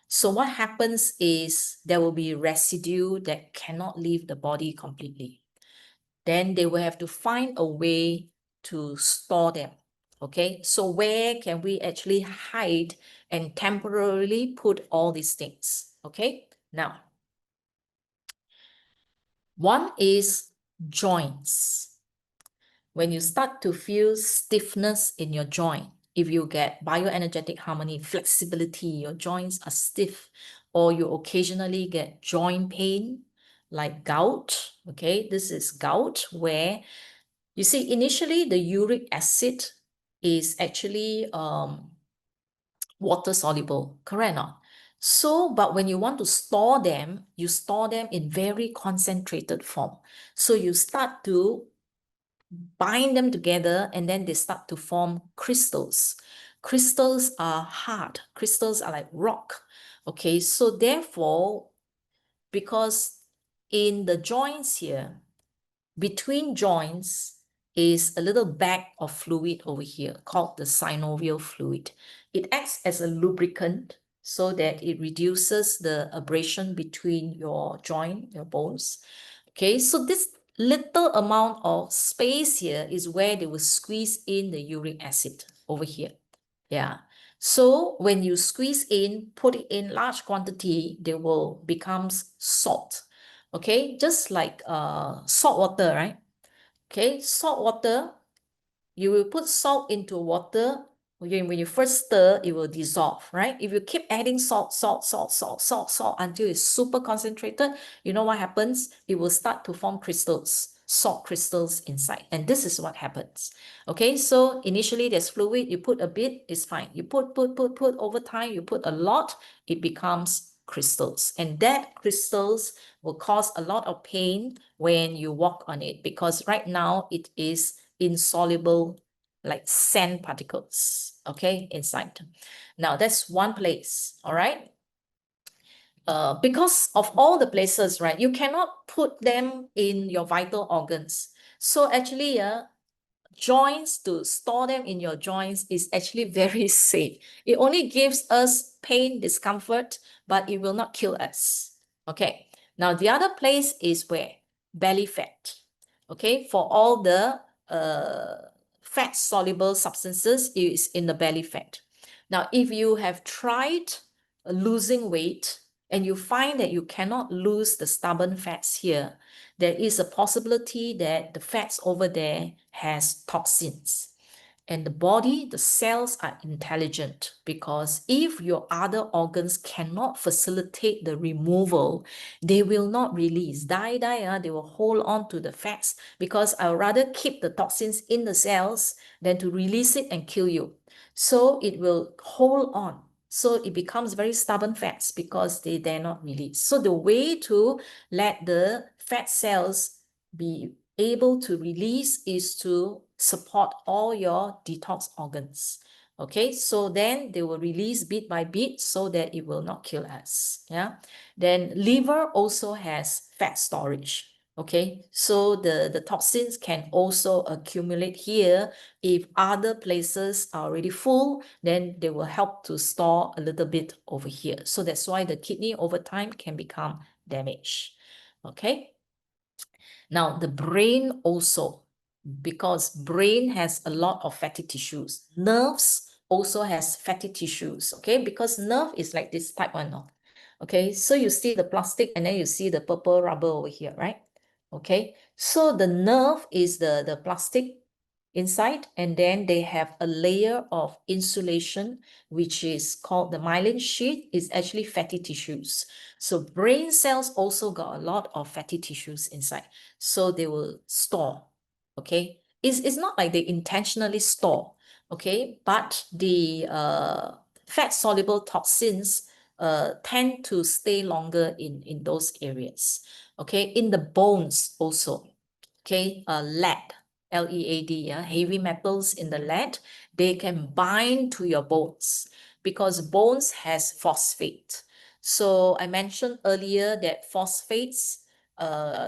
So what happens is there will be residue that cannot leave the body completely. Then they will have to find a way to store them. Okay, so where can we actually hide and temporarily put all these things? Okay, now, one is joints. When you start to feel stiffness in your joint, if you get bioenergetic harmony, flexibility, your joints are stiff, or you occasionally get joint pain, like gout, okay? This is gout, where you see initially the uric acid is actually water-soluble, correct or not? So, but when you want to store them, you store them in very concentrated form. So you start to bind them together, and then they start to form crystals. Crystals are hard. Crystals are like rock. Okay, so therefore, because in the joints here, between joints is a little bag of fluid over here called the synovial fluid. It acts as a lubricant so that it reduces the abrasion between your joint, your bones. Okay, so this little amount of space here is where they will squeeze in the uric acid over here. Yeah. So when you squeeze in, put it in large quantity, they will become salt. Okay, just like salt water, right? Okay, salt water, you will put salt into water. When you first stir, it will dissolve, right? If you keep adding salt until it's super concentrated, you know what happens? It will start to form crystals, salt crystals inside. And this is what happens. Okay, so initially there's fluid, you put a bit, it's fine. You put over time, you put a lot, it becomes crystals. And that crystals will cause a lot of pain when you walk on it, because right now it is insoluble, like sand particles, okay, inside. Now that's one place, all right? Because of all the places, right, you cannot put them in your vital organs. So actually, joints, to store them in your joints is actually very safe. It only gives us pain, discomfort, but it will not kill us. Okay. Now the other place is where? Belly fat. Okay. For all the fat-soluble substances is in the belly fat. Now, if you have tried losing weight and you find that you cannot lose the stubborn fats here, there is a possibility that the fats over there has toxins. And the body, the cells are intelligent, because if your other organs cannot facilitate the removal, they will not release. They will hold on to the fats, because I would rather keep the toxins in the cells than to release it and kill you. So it will hold on. So it becomes very stubborn fats because they dare not release. So the way to let the fat cells be able to release is to support all your detox organs. Okay, so then they will release bit by bit so that it will not kill us. Yeah. Then liver also has fat storage. Okay, so the toxins can also accumulate here. If other places are already full, then they will help to store a little bit over here. So that's why the kidney over time can become damaged. Okay. Now the brain also, because brain has a lot of fatty tissues. Nerves also has fatty tissues, okay? Because nerve is like this type one, no? Okay, so you see the plastic and then you see the purple rubber over here, right? Okay, so the nerve is the plastic inside, and then they have a layer of insulation, which is called the myelin sheath, is actually fatty tissues. So brain cells also got a lot of fatty tissues inside. So they will store, okay? It's not like they intentionally store, okay? But the fat-soluble toxins tend to stay longer in those areas, okay? In the bones also, okay? Lead, L-E-A-D, yeah? Heavy metals in the lead, they can bind to your bones because bones has phosphate. So I mentioned earlier that phosphates,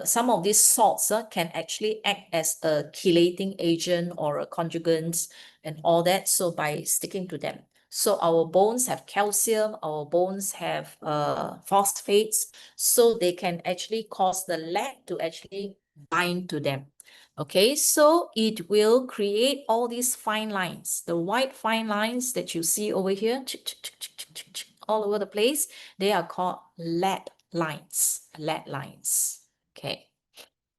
some of these salts can actually act as a chelating agent or a conjugant and all that. So by sticking to them. So our bones have calcium, our bones have phosphates, so they can actually cause the lead to actually bind to them. Okay, so it will create all these fine lines. The white fine lines that you see over here, all over the place, they are called lead lines. Lead lines. Okay,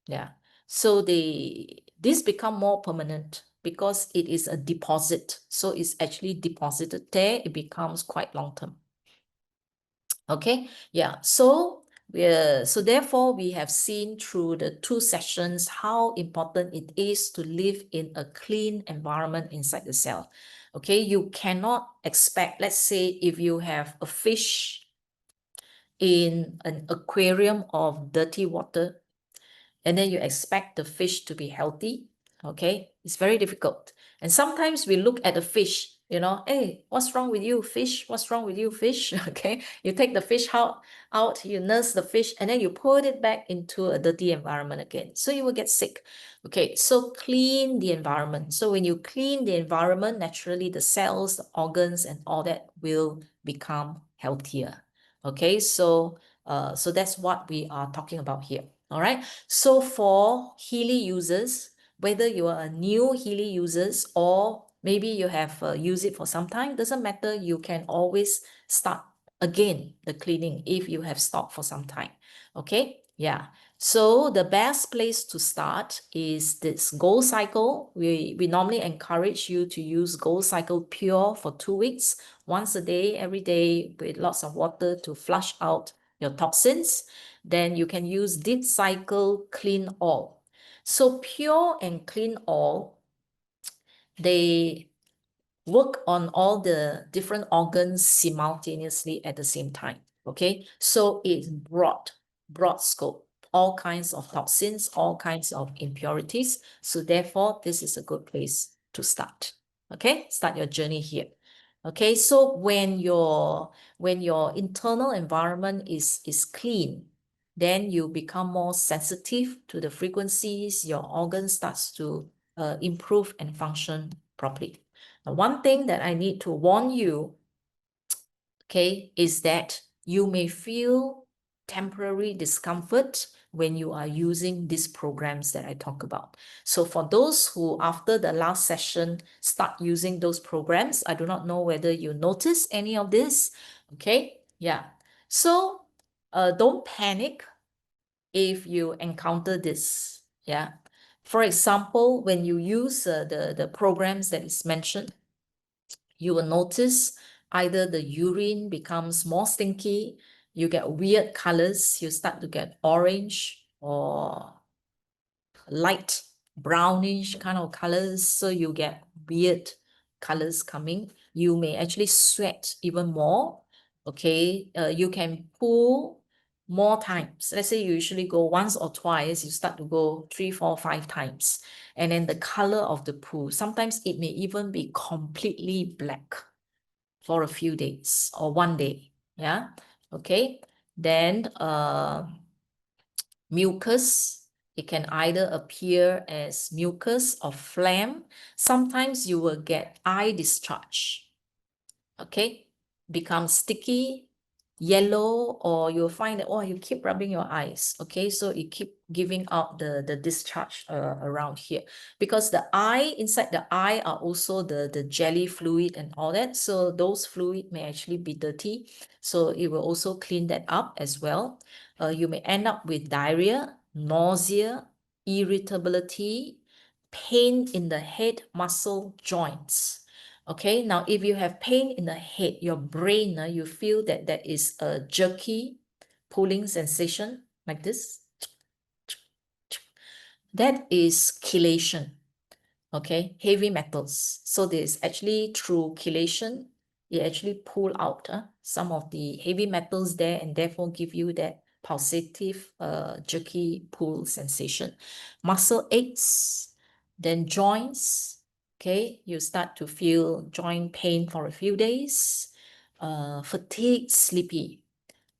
yeah. So this become more permanent because it is a deposit. So it's actually deposited there. It becomes quite long term. Okay, yeah. So therefore we have seen through the 2 sessions how important it is to live in a clean environment inside the cell. Okay, you cannot expect, let's say if you have a fish in an aquarium of dirty water, and then you expect the fish to be healthy, okay? It's very difficult. And sometimes we look at a fish You know, hey, what's wrong with you, fish? What's wrong with you, fish? Okay, you take the fish out, you nurse the fish, and then you put it back into a dirty environment again. So you will get sick. Okay, so clean the environment. So when you clean the environment, naturally the cells, the organs, and all that will become healthier. Okay, so that's what we are talking about here. All right. So for Healy users, whether you are a new Healy users or maybe you have used it for some time, doesn't matter. You can always start again the cleaning if you have stopped for some time. Okay, yeah. So the best place to start is this Gold Cycle. We normally encourage you to use Gold Cycle Pure for 2 weeks, once a day, every day, with lots of water to flush out your toxins. Then you can use Deep Cycle Clean All. So Pure and Clean All, they work on all the different organs simultaneously at the same time. Okay, so it's broad scope, all kinds of toxins, all kinds of impurities. So therefore, this is a good place to start. Okay, start your journey here. Okay, so when your internal environment is clean, then you become more sensitive to the frequencies. Your organ starts to improve and function properly. Now, one thing that I need to warn you, okay, is that you may feel temporary discomfort when you are using these programs that I talk about. So for those who, after the last session, start using those programs, I do not know whether you notice any of this, okay? Yeah. So don't panic if you encounter this, yeah? For example, when you use the programs that is mentioned, you will notice either the urine becomes more stinky, you get weird colors, you start to get orange or light brownish kind of colors, so you get weird colors coming. You may actually sweat even more. Okay, you can pull more times. Let's say you usually go once or twice, you start to go 3, 4, 5 times. And then the color of the poo, sometimes it may even be completely black for a few days or one day. Yeah. Okay. Then mucus, it can either appear as mucus or phlegm. Sometimes you will get eye discharge. Okay, becomes sticky, yellow, or you'll find that, oh, you keep rubbing your eyes. Okay, so you keep giving out the discharge around here, because the eye, inside the eye are also the jelly fluid and all that. So those fluid may actually be dirty. So it will also clean that up as well. You may end up with diarrhea, nausea, irritability, pain in the head, muscle, joints. Okay, now if you have pain in the head, your brain, you feel that there is a jerky pulling sensation like this. That is chelation. Okay, heavy metals. So there's actually, through chelation, it actually pull out some of the heavy metals there, and therefore give you that pulsative, jerky pull sensation. Muscle aches, then joints. Okay, you start to feel joint pain for a few days. Fatigue, sleepy.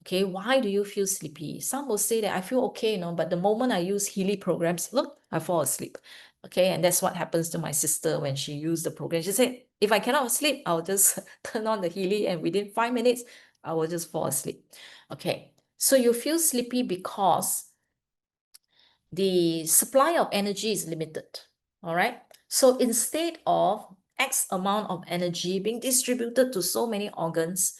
Okay, why do you feel sleepy? Some will say that I feel okay, but the moment I use Healy programs, look, I fall asleep. Okay, and that's what happens to my sister when she used the program. She said, if I cannot sleep, I'll just turn on the Healy, and within 5 minutes, I will just fall asleep. Okay, so you feel sleepy because the supply of energy is limited. All right. So instead of X amount of energy being distributed to so many organs,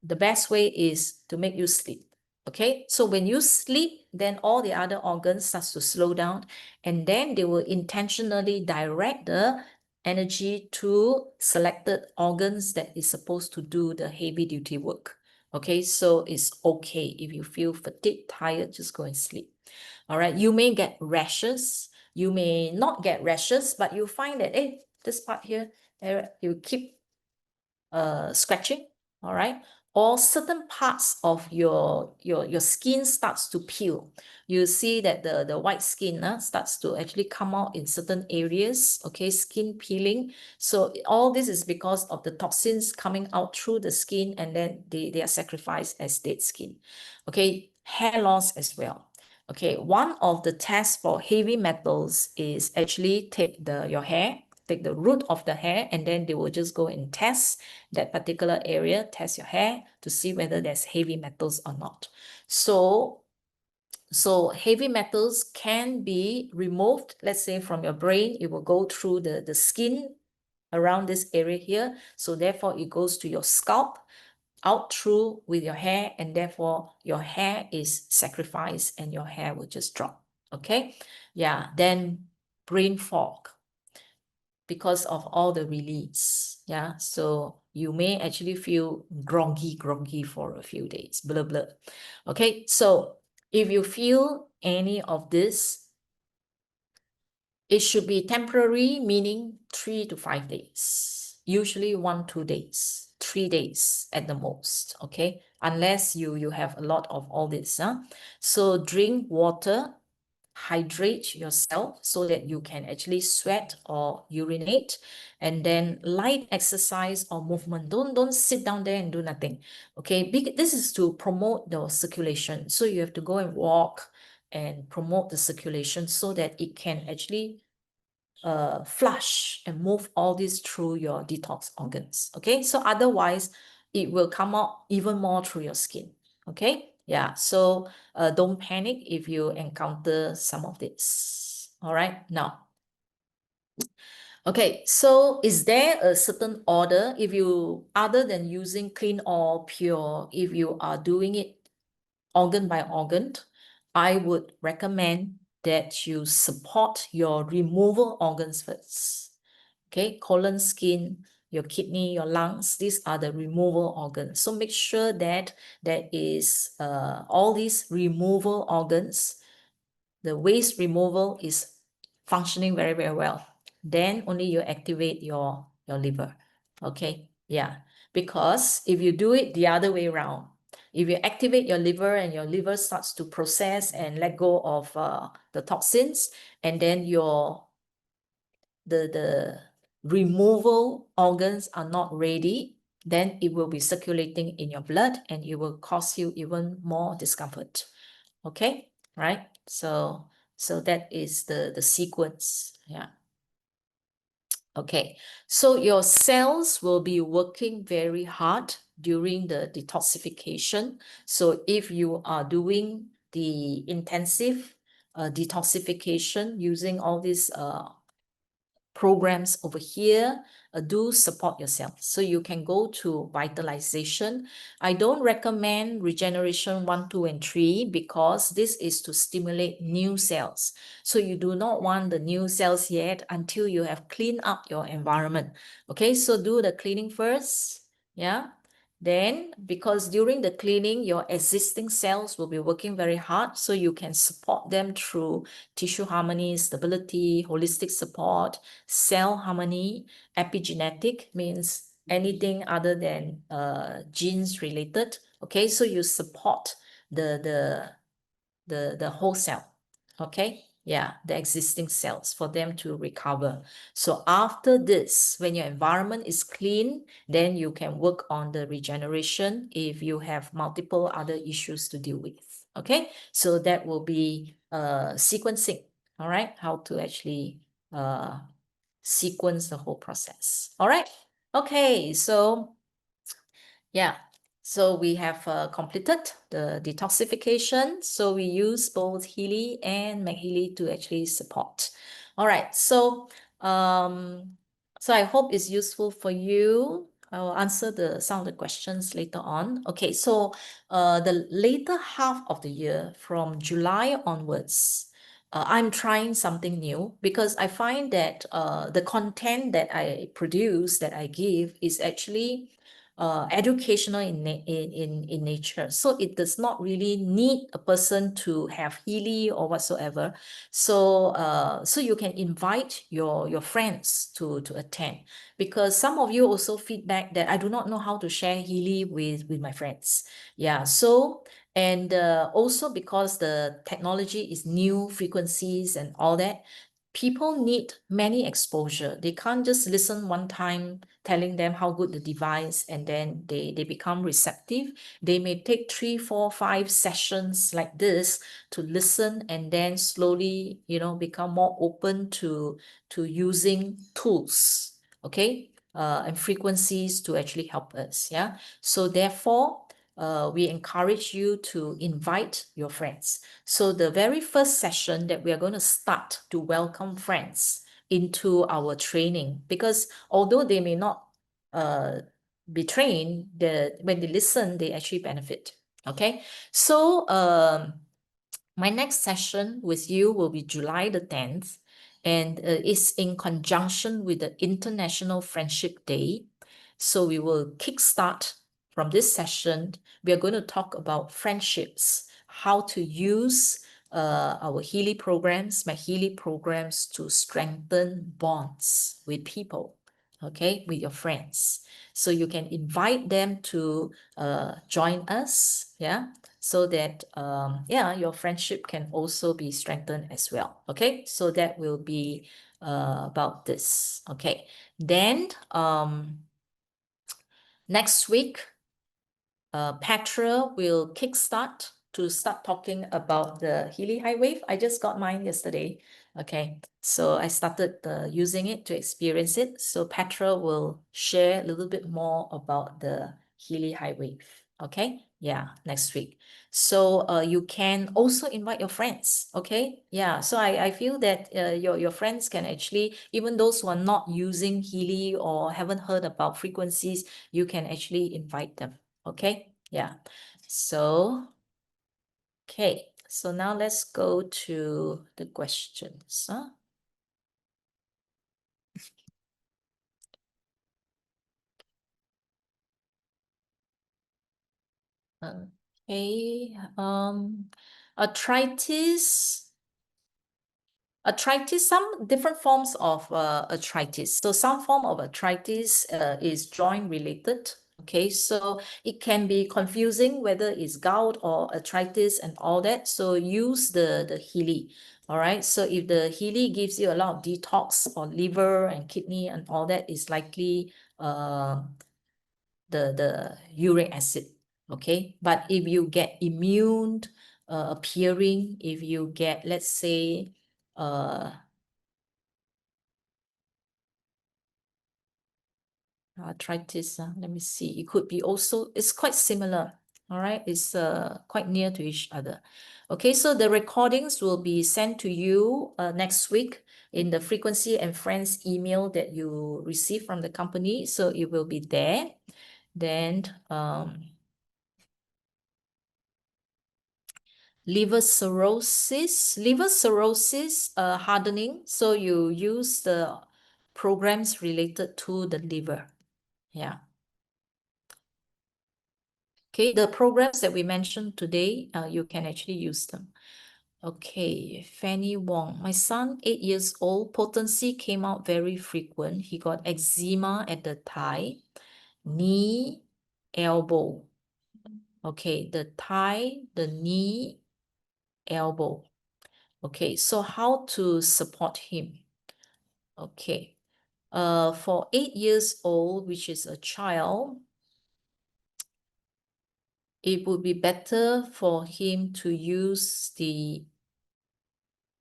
the best way is to make you sleep. Okay, so when you sleep, then all the other organs starts to slow down, and then they will intentionally direct the energy to selected organs that is supposed to do the heavy duty work. Okay, so it's okay if you feel fatigued, tired, just go and sleep. All right, you may get rashes, you may not get rashes, but you find that, this part here, you keep scratching. All right, or certain parts of your skin starts to peel. You see that the white skin starts to actually come out in certain areas, okay, skin peeling. So all this is because of the toxins coming out through the skin, and then they are sacrificed as dead skin. Okay, hair loss as well. Okay, one of the tests for heavy metals is actually take your hair, take the root of the hair, and then they will just go and test that particular area, test your hair to see whether there's heavy metals or not. So heavy metals can be removed, let's say from your brain, it will go through the skin around this area here. So therefore it goes to your scalp, out through with your hair, and therefore your hair is sacrificed and your hair will just drop. Okay, yeah. Then brain fog, because of all the release, yeah, so you may actually feel groggy for a few days, blah blah. Okay, so if you feel any of this, it should be temporary, meaning 3 to 5 days, usually 1-2 days, 3 days at the most. Okay, unless you have a lot of all this. So drink water, hydrate yourself so that you can actually sweat or urinate, and then light exercise or movement. Don't sit down there and do nothing. Okay, this is to promote the circulation, so you have to go and walk and promote the circulation so that it can actually flush and move all this through your detox organs. Okay, so otherwise it will come out even more through your skin. Okay, yeah, so don't panic if you encounter some of this. All right, now, okay, so is there a certain order if you, other than using clean or pure, if you are doing it organ by organ, I would recommend that you support your removal organs first. Okay, colon, skin, your kidney, your lungs, these are the removal organs. So make sure that there is all these removal organs, the waste removal is functioning very, very well. Then only you activate your liver. Okay, yeah. Because if you do it the other way around, if you activate your liver and your liver starts to process and let go of the toxins, and then the removal organs are not ready, then it will be circulating in your blood and it will cause you even more discomfort. Okay, right? So that is the sequence. Yeah. Okay, so your cells will be working very hard during the detoxification. So if you are doing the intensive detoxification using all these programs over here, do support yourself. So you can go to vitalization. I don't recommend regeneration 1, 2, and 3 because this is to stimulate new cells. So you do not want the new cells yet until you have cleaned up your environment. Okay, so do the cleaning first. Yeah. Then, because during the cleaning, your existing cells will be working very hard, so you can support them through tissue harmony, stability, holistic support, cell harmony. Epigenetic means anything other than genes related. Okay, so you support the whole cell. Okay, yeah, the existing cells for them to recover. So after this, when your environment is clean, then you can work on the regeneration if you have multiple other issues to deal with. Okay, so that will be sequencing. All right, how to actually sequence the whole process. All right, okay, so yeah, so we have completed the detoxification. So we use both Healy and MagHealy to actually support. All right, so I hope it's useful for you. I will answer some of the questions later on. Okay, so the later half of the year, from July onwards, I'm trying something new because I find that the content that I produce, that I give, is actually educational in nature. So it does not really need a person to have Healy or whatsoever. So you can invite your friends to attend, because some of you also feedback that I do not know how to share Healy with my friends. Yeah, so and also because the technology is new frequencies and all that, people need many exposure. They can't just listen one time telling them how good the device and then they become receptive. They may take 3, 4, 5 sessions like this to listen and then slowly, become more open to using tools, okay, and frequencies to actually help us. Yeah. So therefore, we encourage you to invite your friends. So the very first session that we are going to start to welcome friends into our training, because although they may not uh, be trained, when they listen, they actually benefit. Okay, so my next session with you will be July the 10th, and it's in conjunction with the International Friendship Day. So we will kickstart from this session. We are going to talk about friendships, how to use our Healy programs, MagHealy programs, to strengthen bonds with people, okay, with your friends. So you can invite them to join us, yeah, so that your friendship can also be strengthened as well. Okay, so that will be about this. Okay, then next week, Petra will kickstart to start talking about the Healy High Wave. I just got mine yesterday. Okay, so I started using it to experience it. So Petra will share a little bit more about the Healy High Wave. Okay, yeah, next week. So you can also invite your friends. Okay, yeah. So I feel that your friends can actually, even those who are not using Healy or haven't heard about frequencies, you can actually invite them. Okay, yeah. So, okay. So now let's go to the questions. Okay. Arthritis. Arthritis, some different forms of arthritis. So some form of arthritis is joint related. Okay, so it can be confusing whether it's gout or arthritis and all that. So use the Healy. All right. So if the Healy gives you a lot of detox or liver and kidney and all that, is likely the uric acid. Okay. But if you get immune appearing, if you get, let's say, arthritis, let me see, it could be also, it's quite similar. All right, it's quite near to each other. Okay, so the recordings will be sent to you next week in the frequency and friends email that you receive from the company. So it will be there. Then liver cirrhosis hardening. So you use the programs related to the liver. Yeah. Okay, the programs that we mentioned today, you can actually use them. Okay, Fanny Wong. My son, 8 years old, potency came out very frequent. He got eczema at the thigh, knee, elbow. Okay, the thigh, the knee, elbow. Okay, so how to support him? Okay, for 8 years old, which is a child, it would be better for him to use the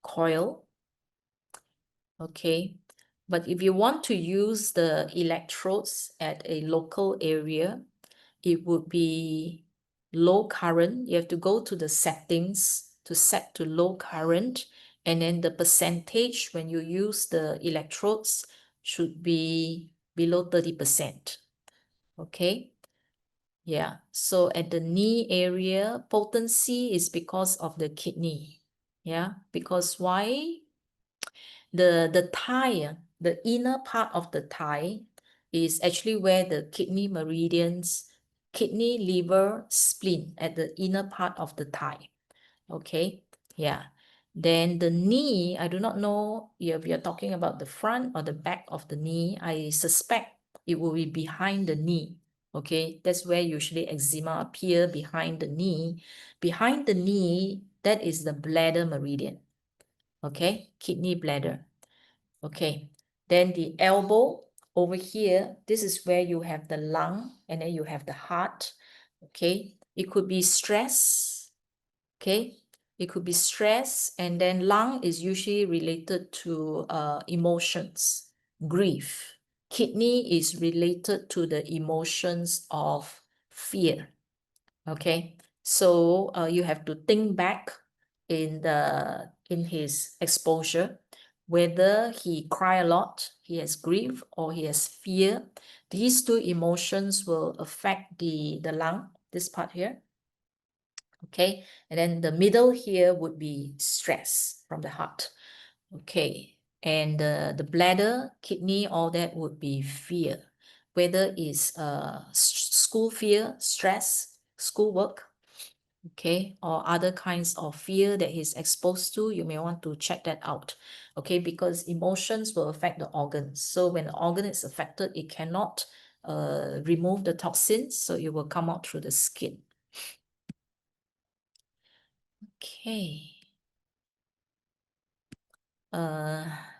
coil. Okay, but if you want to use the electrodes at a local area, it would be low current. You have to go to the settings to set to low current, and then the percentage when you use the electrodes should be below 30%. Okay. Yeah, so at the knee area, potency is because of the kidney. Yeah, because why? The thigh, the inner part of the thigh is actually where the kidney meridians, kidney, liver, spleen at the inner part of the thigh. Okay, yeah. Then the knee, I do not know if you're talking about the front or the back of the knee. I suspect it will be behind the knee. Okay, that's where usually eczema appear, behind the knee. Behind the knee, that is the bladder meridian. Okay, kidney bladder. Okay, then the elbow over here, this is where you have the lung and then you have the heart. Okay, it could be stress. Okay, it could be stress, and then lung is usually related to emotions, grief. Kidney is related to the emotions of fear. Okay, so you have to think back in his exposure, whether he cry a lot, he has grief, or he has fear. These two emotions will affect the lung, this part here. Okay, and then the middle here would be stress from the heart. Okay, and the bladder, kidney, all that would be fear, whether it's school fear, stress, schoolwork, okay, or other kinds of fear that he's exposed to. You may want to check that out, okay, because emotions will affect the organs. So when the organ is affected, it cannot remove the toxins, so it will come out through the skin. Okay.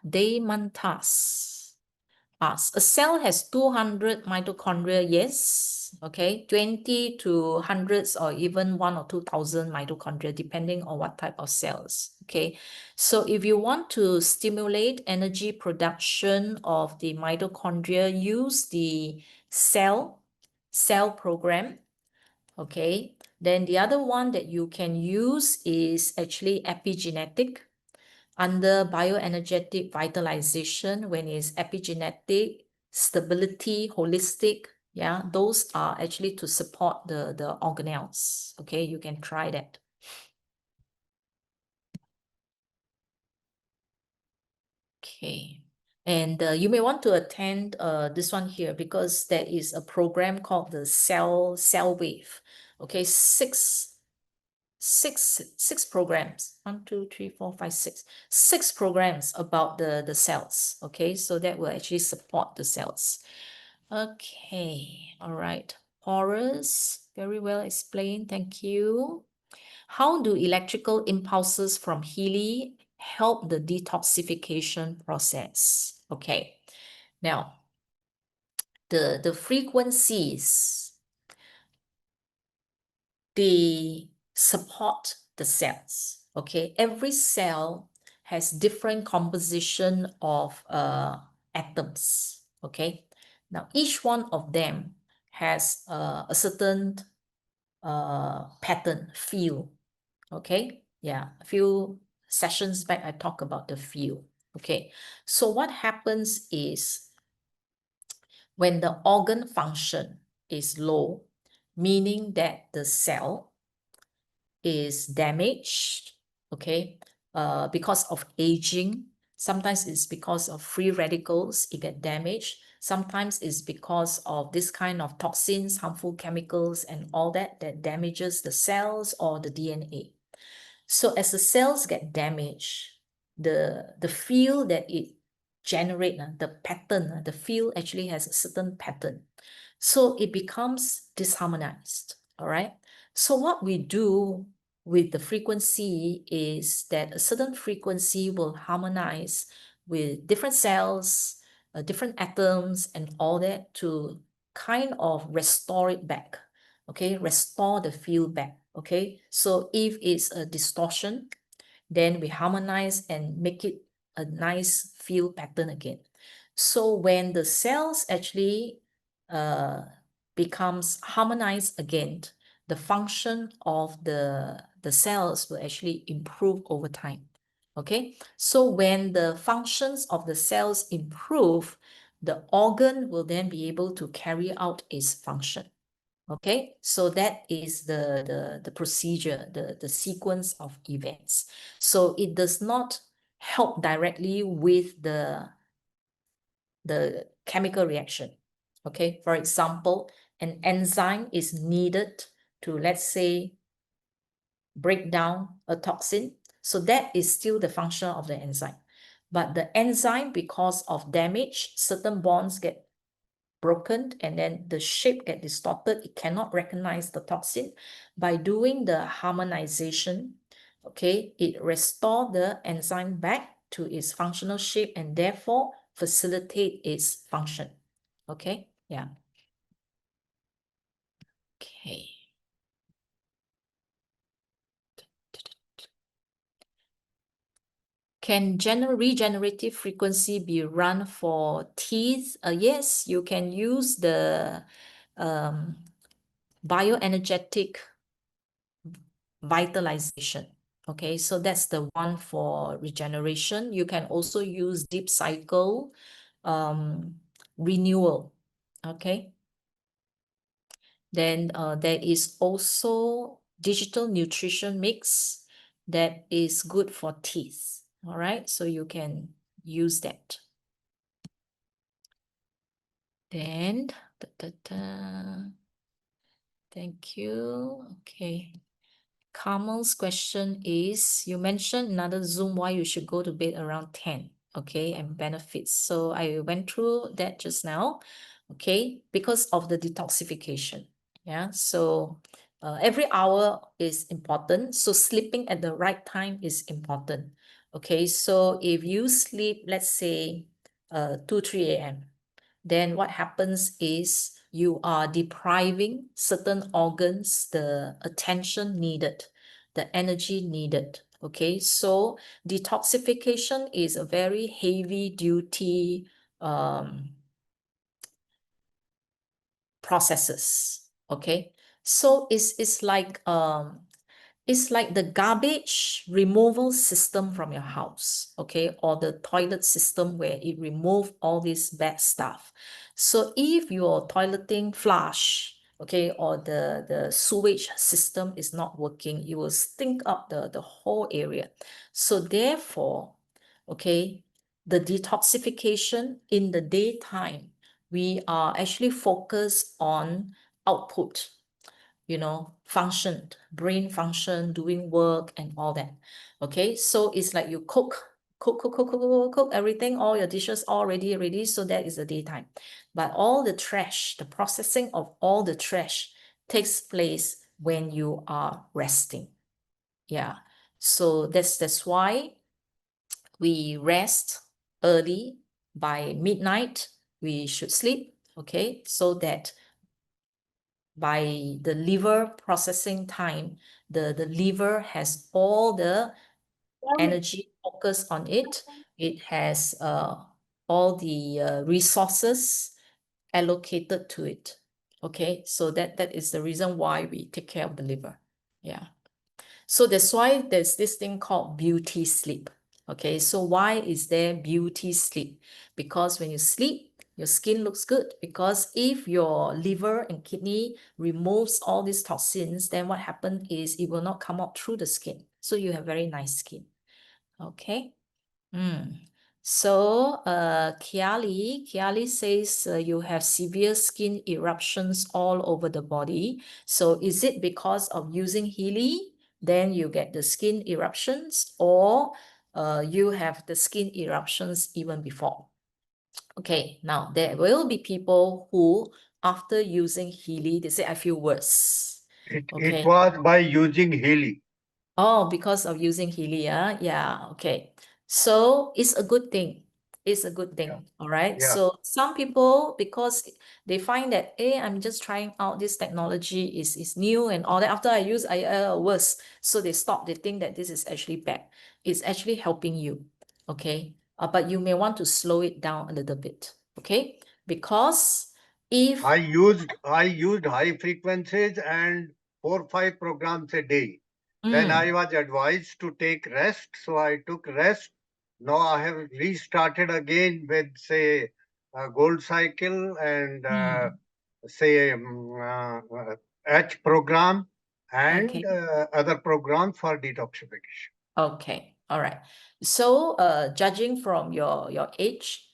Demantas asks, a cell has 200 mitochondria, yes, okay, 20 to hundreds or even 1 or 2,000 mitochondria, depending on what type of cells, okay. So if you want to stimulate energy production of the mitochondria, use the cell program, okay. Then the other one that you can use is actually epigenetic. Under bioenergetic vitalization, when it's epigenetic, stability, holistic, yeah, those are actually to support the organelles. Okay, you can try that. Okay, and you may want to attend this one here, because there is a program called the cell wave. Okay, six programs, 1, 2, 3, 4, 5, 6, 6 programs about the cells. Okay, so that will actually support the cells. Okay, all right. Porous, very well explained. Thank you. How do electrical impulses from Healy help the detoxification process? Okay, now the frequencies, they support the cells. Okay, every cell has different composition of atoms. Okay, now each one of them has a certain pattern, feel. Okay, yeah, a few sessions back I talked about the feel. Okay, so what happens is when the organ function is low, meaning that the cell is damaged, okay, because of aging. Sometimes it's because of free radicals, it get damaged. Sometimes it's because of this kind of toxins, harmful chemicals, and all that damages the cells or the DNA. So as the cells get damaged, the field that it generate, the pattern, the field actually has a certain pattern. So it becomes disharmonized, all right? So what we do with the frequency is that a certain frequency will harmonize with different cells, different atoms, and all that to kind of restore it back, okay? Restore the field back, okay? So if it's a distortion, then we harmonize and make it a nice field pattern again. So when the cells actually becomes harmonized again, the function of the cells will actually improve over time. Okay, so when the functions of the cells improve, the organ will then be able to carry out its function. Okay, so that is the procedure, the sequence of events. So it does not help directly with the chemical reaction. Okay, for example, an enzyme is needed to, let's say, break down a toxin. So that is still the function of the enzyme. But the enzyme, because of damage, certain bonds get broken and then the shape get distorted. It cannot recognize the toxin. By doing the harmonization, okay, it restore the enzyme back to its functional shape and therefore facilitate its function. Okay, yeah. Okay. Can regenerative frequency be run for teeth? Yes, you can use the bioenergetic vitalization. Okay, so that's the one for regeneration. You can also use deep cycle renewal. Okay. Then there is also digital nutrition mix that is good for teeth. All right, so you can use that. Then, thank you. Okay. Carmel's question is, you mentioned another Zoom why you should go to bed around 10, okay, and benefits. So I went through that just now, okay, because of the detoxification. Yeah, so every hour is important. So sleeping at the right time is important. Okay, so if you sleep, let's say 2, 3 a.m., then what happens is you are depriving certain organs the attention needed, the energy needed. Okay, so detoxification is a very heavy duty processes. Okay, so it's like the garbage removal system from your house, okay, or the toilet system where it remove all this bad stuff. So if your toileting flush, okay, or the sewage system is not working, it will stink up the whole area. So therefore, okay, the detoxification in the daytime, we are actually focused on output, you know, function, brain function, doing work and all that. Okay, so it's like you cook everything, all your dishes all ready. So that is the daytime. But all the trash, the processing of all the trash takes place when you are resting. Yeah. So that's why we rest early. By midnight, we should sleep. Okay, so that by the liver processing time, the liver has all the energy focused on it. It has all the resources allocated to it. Okay, so that is the reason why we take care of the liver. Yeah. So that's why there's this thing called beauty sleep. Okay, so why is there beauty sleep? Because when you sleep, your skin looks good. Because if your liver and kidney removes all these toxins, then what happens is it will not come out through the skin. So you have very nice skin. Okay. So Kiali says you have severe skin eruptions all over the body. So is it because of using Healy, then you get the skin eruptions, or you have the skin eruptions even before? Okay, now there will be people who, after using Healy, they say, I feel worse. It was by using Healy. Oh, because of using Healy, yeah, okay. So it's a good thing. It's a good thing. Yeah. All right. Yeah. So some people, because they find that, hey, I'm just trying out this technology is new and all that. After I use, I worse. So they stop. They think that this is actually bad. It's actually helping you. Okay. But you may want to slow it down a little bit. Okay. Because if I used high frequencies and 4-5 programs a day. Then I was advised to take rest, so I took rest. Now I have restarted again with say a gold cycle and say H program and okay. other programs for detoxification. Okay, all right. So, judging from your age,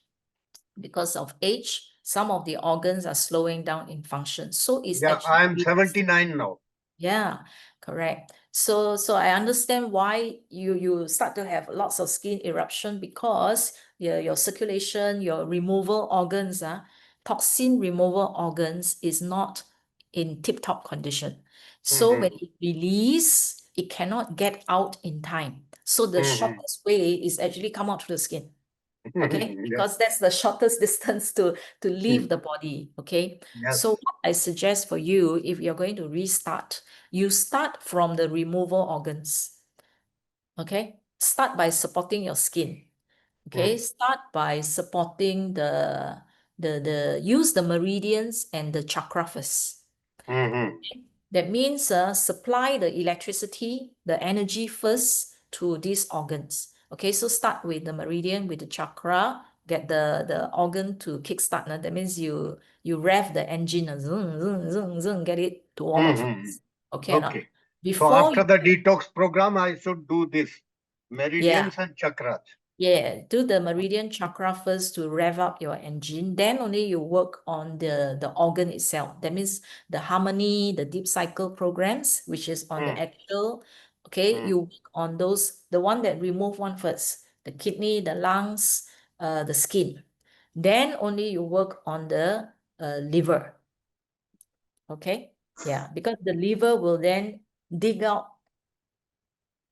because of age, some of the organs are slowing down in function. So it's Yeah, actually I am 79 now. yeah, correct. So I understand why you start to have lots of skin eruption because your circulation, your removal organs, toxin removal organs is not in tip-top condition. So when it release, it cannot get out in time. So the shortest way is actually come out through the skin. Okay, Yeah. because that's the shortest distance to leave the body. Okay, Yes. so what I suggest for you, if you're going to restart, you start from the removal organs. Okay, start by supporting your skin. Okay, start by supporting use the meridians and the chakra first. That means supply the electricity, the energy first to these organs. Okay, so start with the meridian, with the chakra, get the organ to kickstart. That means you rev the engine, zoom, zoom, zoom, zoom, get it to warm up first. Okay, or not? Okay. So Before after you, the detox program, I should do this yeah. meridians and chakras. Yeah, do the meridian chakra first to rev up your engine. Then only you work on the organ itself. That means the harmony, the deep cycle programs, which is on the actual. Okay, you work on those, the one that remove one first, the kidney, the lungs, the skin. Then only you work on the liver. Okay, yeah, because the liver will then dig out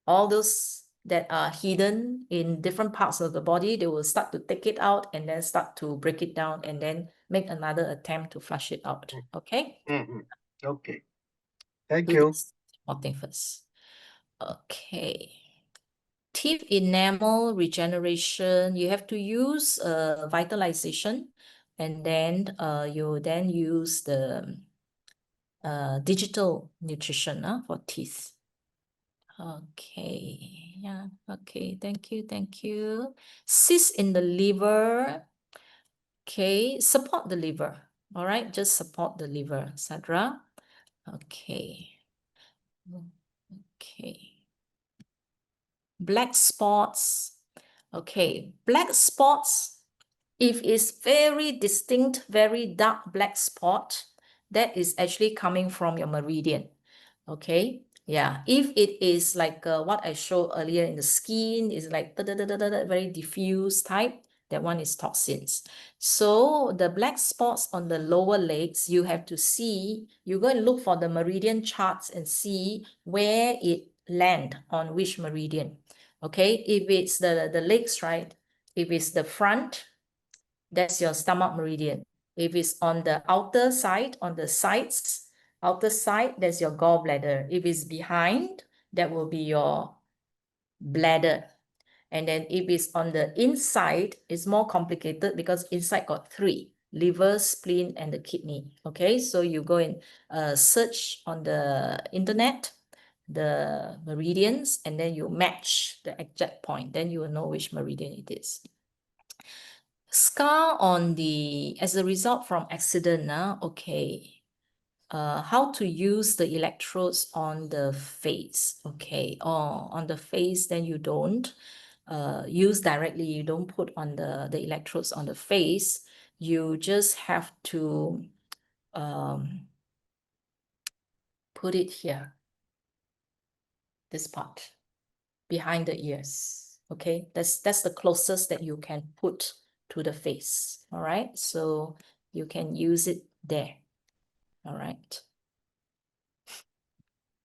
all those that are hidden in different parts of the body. They will start to take it out and then start to break it down and then make another attempt to flush it out. Okay? Okay. Thank Do you. this one thing first. Okay. Teeth enamel regeneration, you have to use vitalization, and then you then use the digital nutrition for teeth. Okay, yeah, okay, thank you. Cyst in the liver, okay, support the liver, all right, just support the liver, Sadra. Okay, okay. Black spots, okay, black spots, if it's very distinct, very dark black spot, that is actually coming from your meridian. Okay, yeah. If it is like what I showed earlier in the skin, is like very diffuse type, that one is toxins. So the black spots on the lower legs, you have to see, you go and look for the meridian charts and see where it land on which meridian. Okay, if it's the legs, right? If it's the front, that's your stomach meridian. If it's on the outer side, on the sides, outer side, that's your gallbladder. If it's behind, that will be your bladder. And then if it's on the inside, it's more complicated because inside got three: liver, spleen, and the kidney. Okay, so you go and search on the internet the meridians, and then you match the exact point. Then you will know which meridian it is. Scar on the, as a result from accident, okay. How to use the electrodes on the face, okay. Or on the face, then you don't use directly, you don't put on the electrodes on the face. You just have to put it here, this part, behind the ears, okay. That's the closest that you can put to the face, all right. So you can use it there, all right.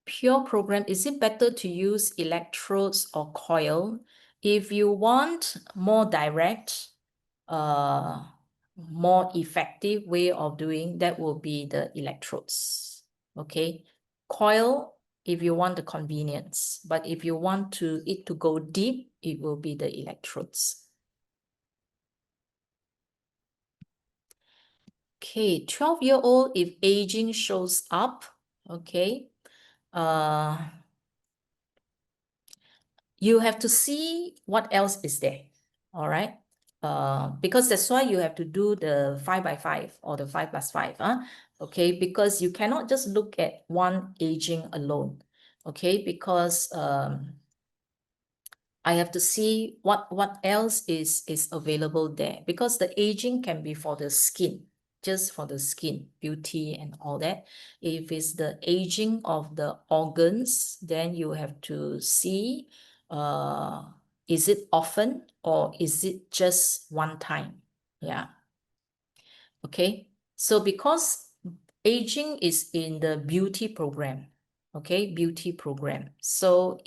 Pure program, is it better to use electrodes or coil? If you want more direct, more effective way of doing, that will be the electrodes, okay. Coil, if you want the convenience, but if you want it to go deep, it will be the electrodes. Okay, 12-year-old, if aging shows up, okay, you have to see what else is there, all right? Because that's why you have to do the 5x5 or the 5+5, okay? Because you cannot just look at one aging alone, okay? Because I have to see what else is available there, because the aging can be for the skin, just for the skin, beauty and all that. If it's the aging of the organs, then you have to see, is it often or is it just one time? Yeah. Okay. So because aging is in the beauty program, okay, beauty program. So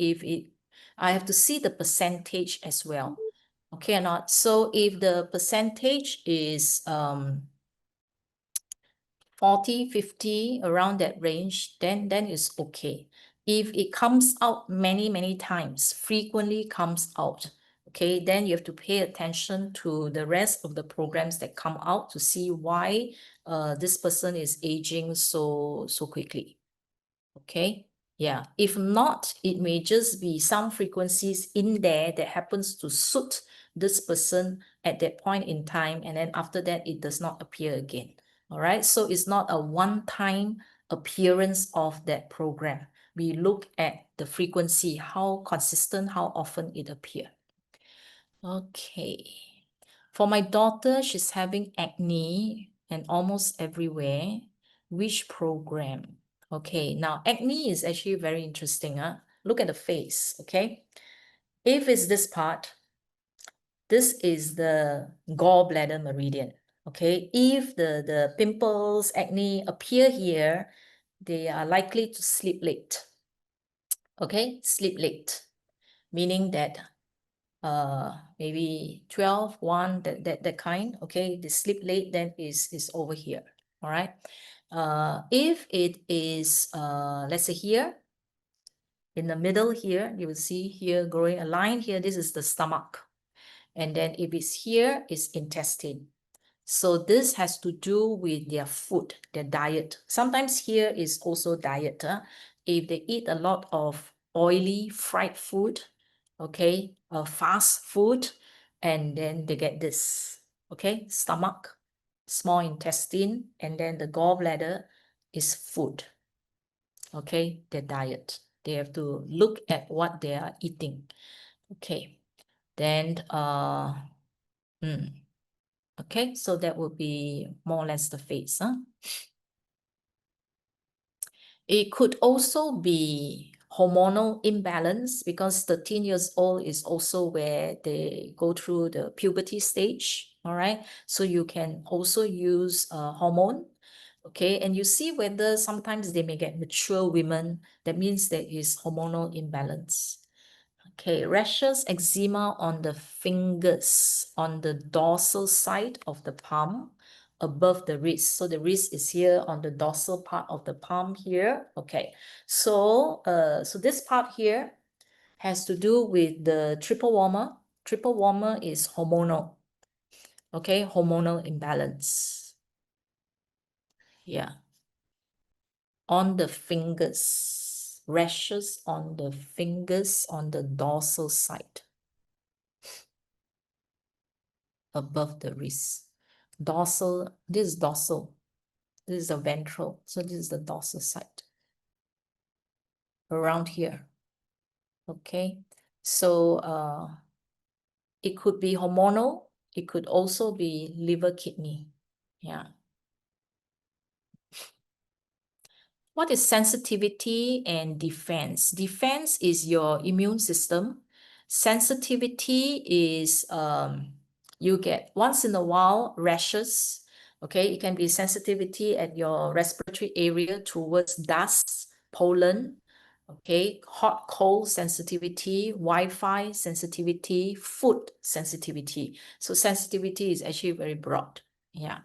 I have to see the percentage as well. Okay or not? So if the percentage is 40, 50, around that range, then it's okay. If it comes out many times, frequently comes out, okay, then you have to pay attention to the rest of the programs that come out to see why this person is aging so quickly. Okay. Yeah. If not, it may just be some frequencies in there that happens to suit this person at that point in time. And then after that, it does not appear again. All right. So it's not a one-time appearance of that program. We look at the frequency, how consistent, how often it appears. Okay. For my daughter, she's having acne and almost everywhere. Which program? Okay, now acne is actually very interesting. Look at the face, okay? If it's this part, this is the gallbladder meridian, okay? If the pimples, acne appear here, they are likely to sleep late, okay? Sleep late, meaning that maybe 12, 1, that kind, okay? The sleep late then is over here, all right? If it is, let's say here, in the middle here, you will see here growing a line here, this is the stomach. And then if it's here, it's intestine. So this has to do with their food, their diet. Sometimes here is also diet. If they eat a lot of oily, fried food, okay, fast food, and then they get this, okay, stomach, small intestine, and then the gallbladder is food, okay, their diet. They have to look at what they are eating, okay. Then, okay, so that would be more or less the face. It could also be hormonal imbalance because 13 years old is also where they go through the puberty stage. All right. So you can also use hormone. Okay. And you see whether sometimes they may get mature women. That means there is hormonal imbalance. Okay, rashes, eczema on the fingers, on the dorsal side of the palm, above the wrist. So the wrist is here on the dorsal part of the palm here. Okay, so so this part here has to do with the triple warmer. Triple warmer is hormonal. Okay, hormonal imbalance. Yeah. On the fingers, rashes on the fingers on the dorsal side, above the wrist. Dorsal, this is dorsal. This is the ventral. So this is the dorsal side. Around here. Okay. So it could be hormonal. It could also be liver, kidney. Yeah. What is sensitivity and defense? Defense is your immune system. Sensitivity is you get once in a while rashes. Okay, it can be sensitivity at your respiratory area towards dust, pollen. Okay, hot, cold sensitivity, Wi-Fi sensitivity, food sensitivity. So sensitivity is actually very broad. Yeah.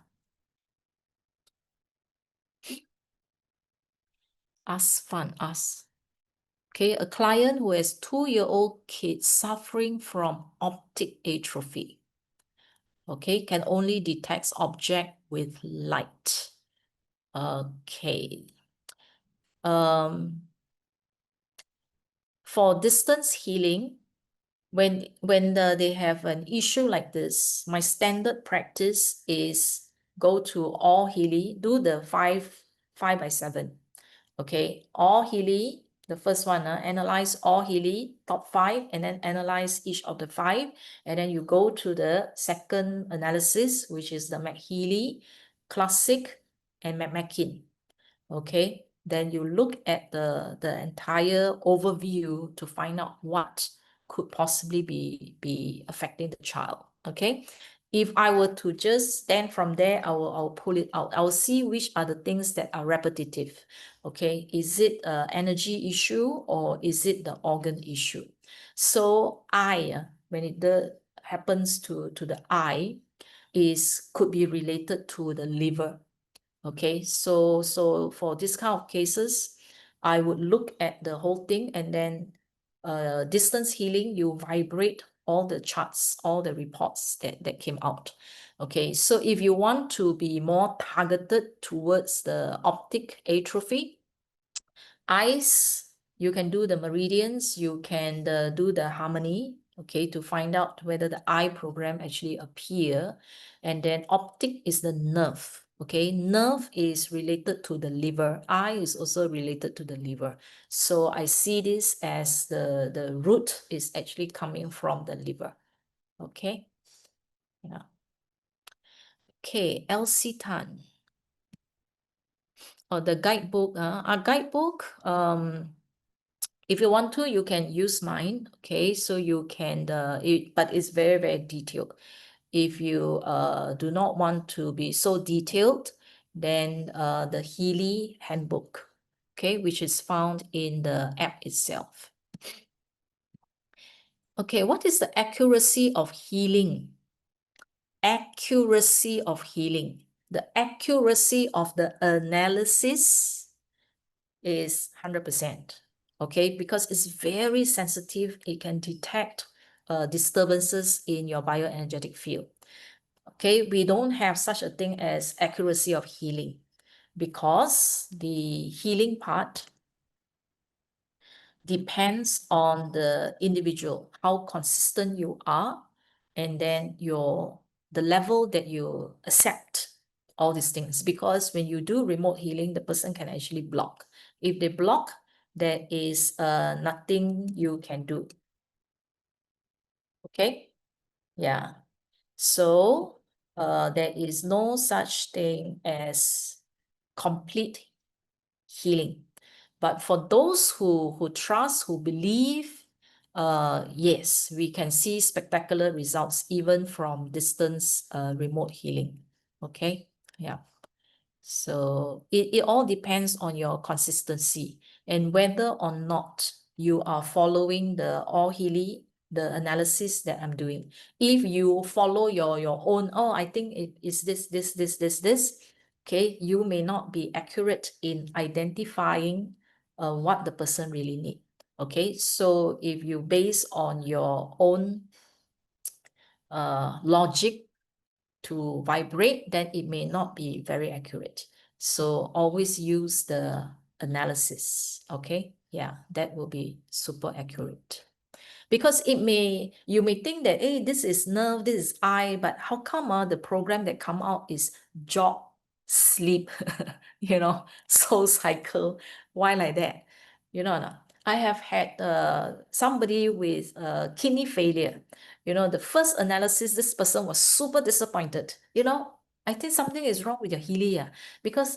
Ask fun, ask. Okay, a client who has 2-year-old kids suffering from optic atrophy. Okay, can only detect object with light. Okay. For distance healing, when they have an issue like this, my standard practice is go to all Healy, do the 5x7. Okay, all Healy, the first one, analyze all Healy, top 5, and then analyze each of the 5. And then you go to the second analysis, which is the MagHealy, classic, and MagHealy. Okay, then you look at the entire overview to find out what could possibly be affecting the child. Okay, if I were to just stand from there, I'll pull it out. I'll see which are the things that are repetitive. Okay, is it an energy issue or is it the organ issue? So when it happens to the eye, could be related to the liver. Okay, so for this kind of cases, I would look at the whole thing, and then distance healing, you vibrate all the charts, all the reports that came out. Okay, so if you want to be more targeted towards the optic atrophy, eyes, you can do the meridians, you can do the harmony, okay, to find out whether the eye program actually appear. And then optic is the nerve. Okay, nerve is related to the liver. Eye is also related to the liver. So I see this as the root is actually coming from the liver. Okay. Yeah. Okay, Elsie Tan. Oh, the guidebook. Our guidebook, if you want to, you can use mine. Okay, so you can, but it's very, very detailed. If you do not want to be so detailed, then the Healy handbook, okay, which is found in the app itself. Okay, what is the accuracy of healing? Accuracy of healing. The accuracy of the analysis is 100%. Okay, because it's very sensitive. It can detect disturbances in your bioenergetic field. Okay, we don't have such a thing as accuracy of healing, because the healing part depends on the individual, how consistent you are, and then the level that you accept all these things. Because when you do remote healing, the person can actually block. If they block, there is nothing you can do. Okay, yeah. So there is no such thing as complete healing. But for those who trust, who believe, yes, we can see spectacular results even from distance remote healing. Okay, yeah. So it all depends on your consistency and whether or not you are following the All Healy, the analysis that I'm doing. If you follow your own, oh, I think it is this, okay, you may not be accurate in identifying what the person really need. Okay, so if you base on your own logic to vibrate, then it may not be very accurate. So always use the analysis. Okay, yeah, that will be super accurate. Because you may think that, hey, this is nerve, this is eye, but how come the program that come out is job, sleep, soul cycle? Why like that? You know, no? I have had somebody with kidney failure. The first analysis, this person was super disappointed. I think something is wrong with your Healy, because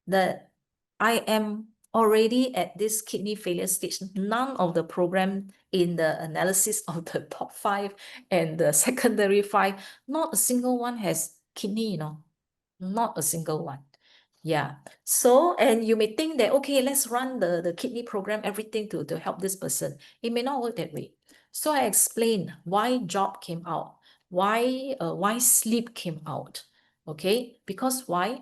I am already at this kidney failure stage. None of the program in the analysis of the top 5 and the secondary 5, not a single one has kidney, not a single one. Yeah. So, and you may think that, okay, let's run the kidney program, everything to help this person. It may not work that way. So I explained why job came out, why sleep came out. Okay, because why?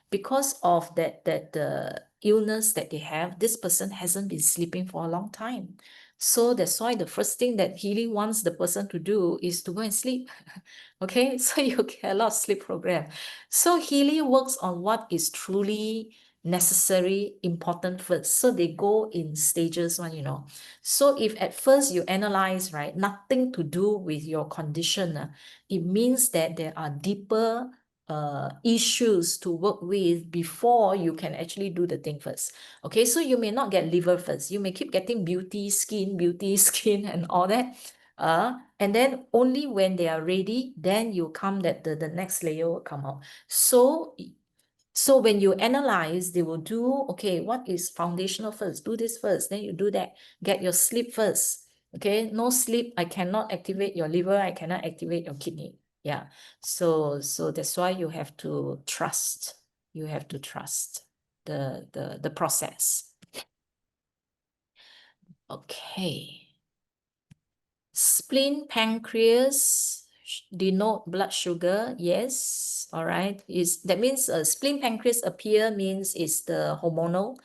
Because of that the illness that they have, this person hasn't been sleeping for a long time. So that's why the first thing that Healy wants the person to do is to go and sleep. Okay, so you get a lot of sleep program. So Healy works on what is truly necessary, important first. So they go in stages one. So if at first you analyze, right, nothing to do with your condition, it means that there are deeper issues to work with before you can actually do the thing first. Okay, so you may not get liver first. You may keep getting beauty, skin, and all that. And then only when they are ready, then you come that the next layer will come out. So when you analyze, they will do, okay, what is foundational first? Do this first, then you do that. Get your sleep first. Okay, no sleep, I cannot activate your liver, I cannot activate your kidney. Yeah, so that's why you have to trust. You have to trust the process. Okay. Spleen, pancreas denote blood sugar. Yes, all right. That means spleen, pancreas appear means it's the hormonal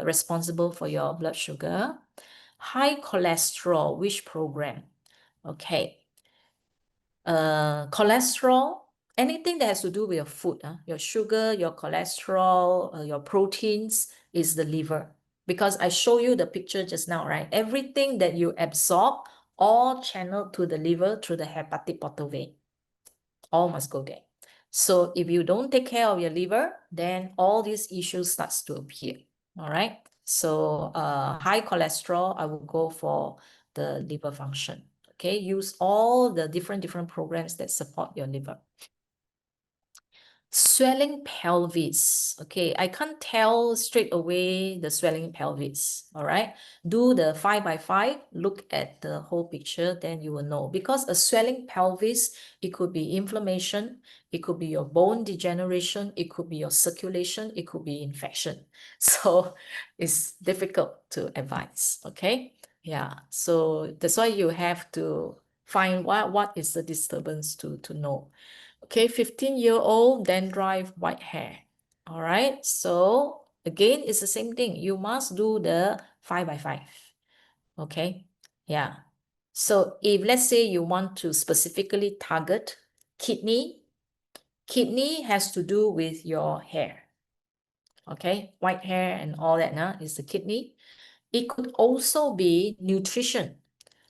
responsible for your blood sugar. High cholesterol, which program? Okay. Cholesterol, anything that has to do with your food, your sugar, your cholesterol, your proteins is the liver. Because I show you the picture just now, right? Everything that you absorb all channeled to the liver through the hepatic portal vein. All must go there. So if you don't take care of your liver, then all these issues starts to appear. All right. So high cholesterol, I will go for the liver function. Okay, use all the different programs that support your liver. Swelling pelvis. Okay, I can't tell straight away the swelling pelvis. All right, do the 5x5, look at the whole picture, then you will know. Because a swelling pelvis, it could be inflammation, it could be your bone degeneration, it could be your circulation, it could be infection. So it's difficult to advise. Okay, yeah, so that's why you have to find what is the disturbance to know. Okay, 15-year-old dandruff white hair. All right, so again, it's the same thing. You must do the 5x5. Okay, yeah. So if let's say you want to specifically target kidney has to do with your hair. Okay, white hair and all that is the kidney. It could also be nutrition.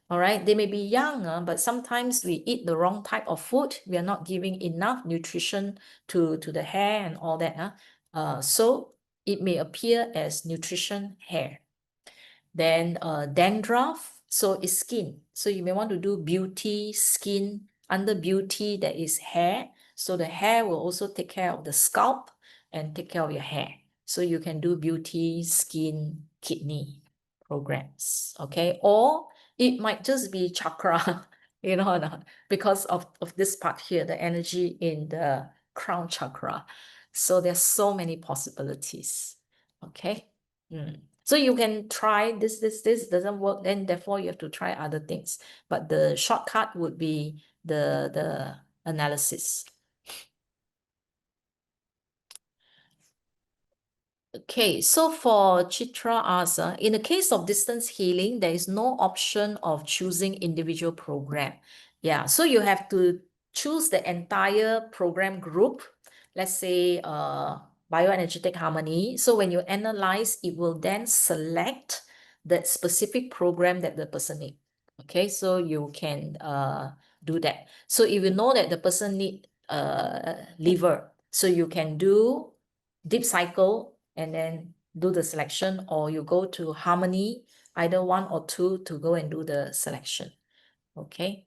All right, they may be young, but sometimes we eat the wrong type of food. We are not giving enough nutrition to the hair and all that. So it may appear as nutrition hair. Then dandruff, so it's skin. So you may want to do beauty, skin. Under beauty, there is hair. So the hair will also take care of the scalp and take care of your hair. So you can do beauty, skin, kidney programs. Okay, or it might just be chakra, you know, because of this part here, the energy in the crown chakra. So there's so many possibilities. Okay. So you can try this doesn't work, then therefore you have to try other things. But the shortcut would be the analysis. Okay, so for Chitra asks, in the case of distance healing, there is no option of choosing individual program. Yeah, so you have to choose the entire program group. Let's say bioenergetic harmony. So when you analyze, it will then select the specific program that the person needs. Okay, so you can do that. So if you know that the person need liver, so you can do deep cycle and then do the selection, or you go to harmony, either one or two, to go and do the selection. Okay.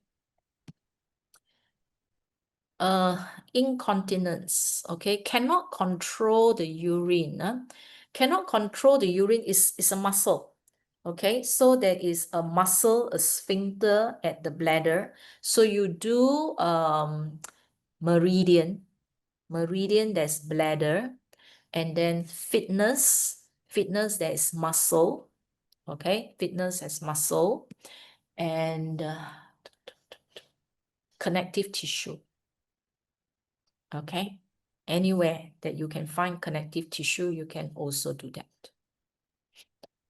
Incontinence. Okay, cannot control the urine. Cannot control the urine is a muscle. Okay, so there is a muscle, a sphincter at the bladder. So you do meridian, there's bladder, and then fitness, there is muscle. Okay, fitness has muscle, and connective tissue. Okay, anywhere that you can find connective tissue, you can also do that.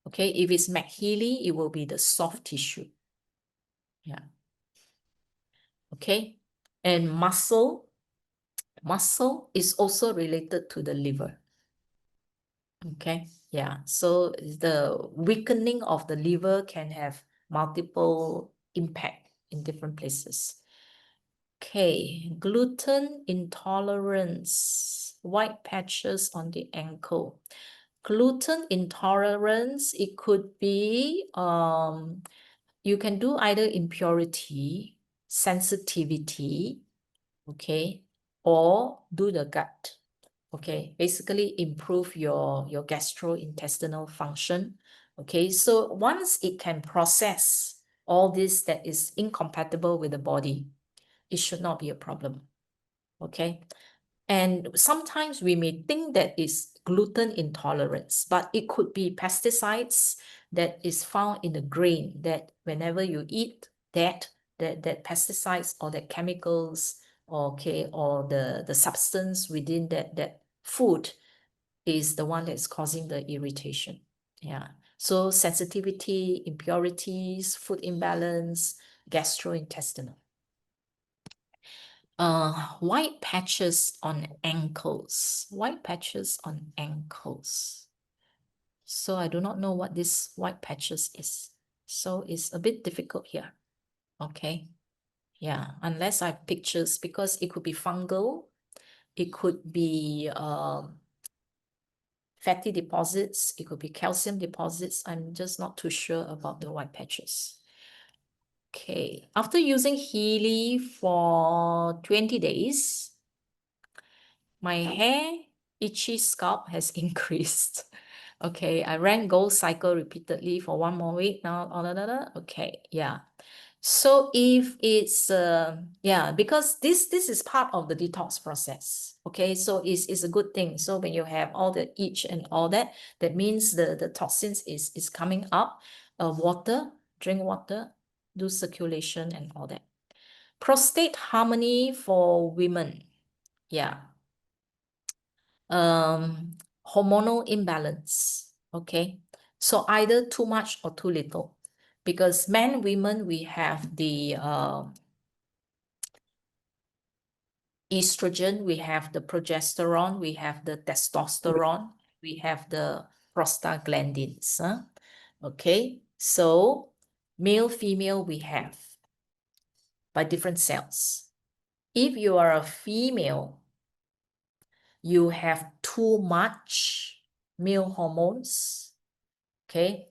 Okay, if it's MagHealy, it will be the soft tissue. Yeah. Okay, and muscle is also related to the liver. Okay, yeah, so the weakening of the liver can have multiple impact in different places. Okay, gluten intolerance, white patches on the ankle. Gluten intolerance, it could be you can do either impurity, sensitivity, okay, or do the gut. Okay, basically improve your gastrointestinal function. Okay, so once it can process all this that is incompatible with the body, it should not be a problem. Okay, and sometimes we may think that it's gluten intolerance, but it could be pesticides that is found in the grain, that whenever you eat that pesticides or that chemicals, okay, or the substance within that food is the one that's causing the irritation. Yeah. So sensitivity, impurities, food imbalance, gastrointestinal. White patches on ankles. White patches on ankles. So I do not know what this white patches is. So it's a bit difficult here. Okay. Yeah, unless I have pictures, because it could be fungal, it could be fatty deposits, it could be calcium deposits. I'm just not too sure about the white patches. Okay, after using Healy for 20 days, my hair, itchy scalp has increased. Okay, I ran Gold Cycle repeatedly for 1 more week now. Okay, yeah. So if it's yeah, because this is part of the detox process. Okay, so it's a good thing. So when you have all the itch and all that, that means the toxins is coming up. Water, drink water, do circulation and all that. Prostate harmony for women. Yeah. Hormonal imbalance. Okay, so either too much or too little, because men, women, we have the estrogen, we have the progesterone, we have the testosterone, we have the prostaglandins. Okay, so male, female, we have by different cells. If you are a female, you have too much male hormones. Okay,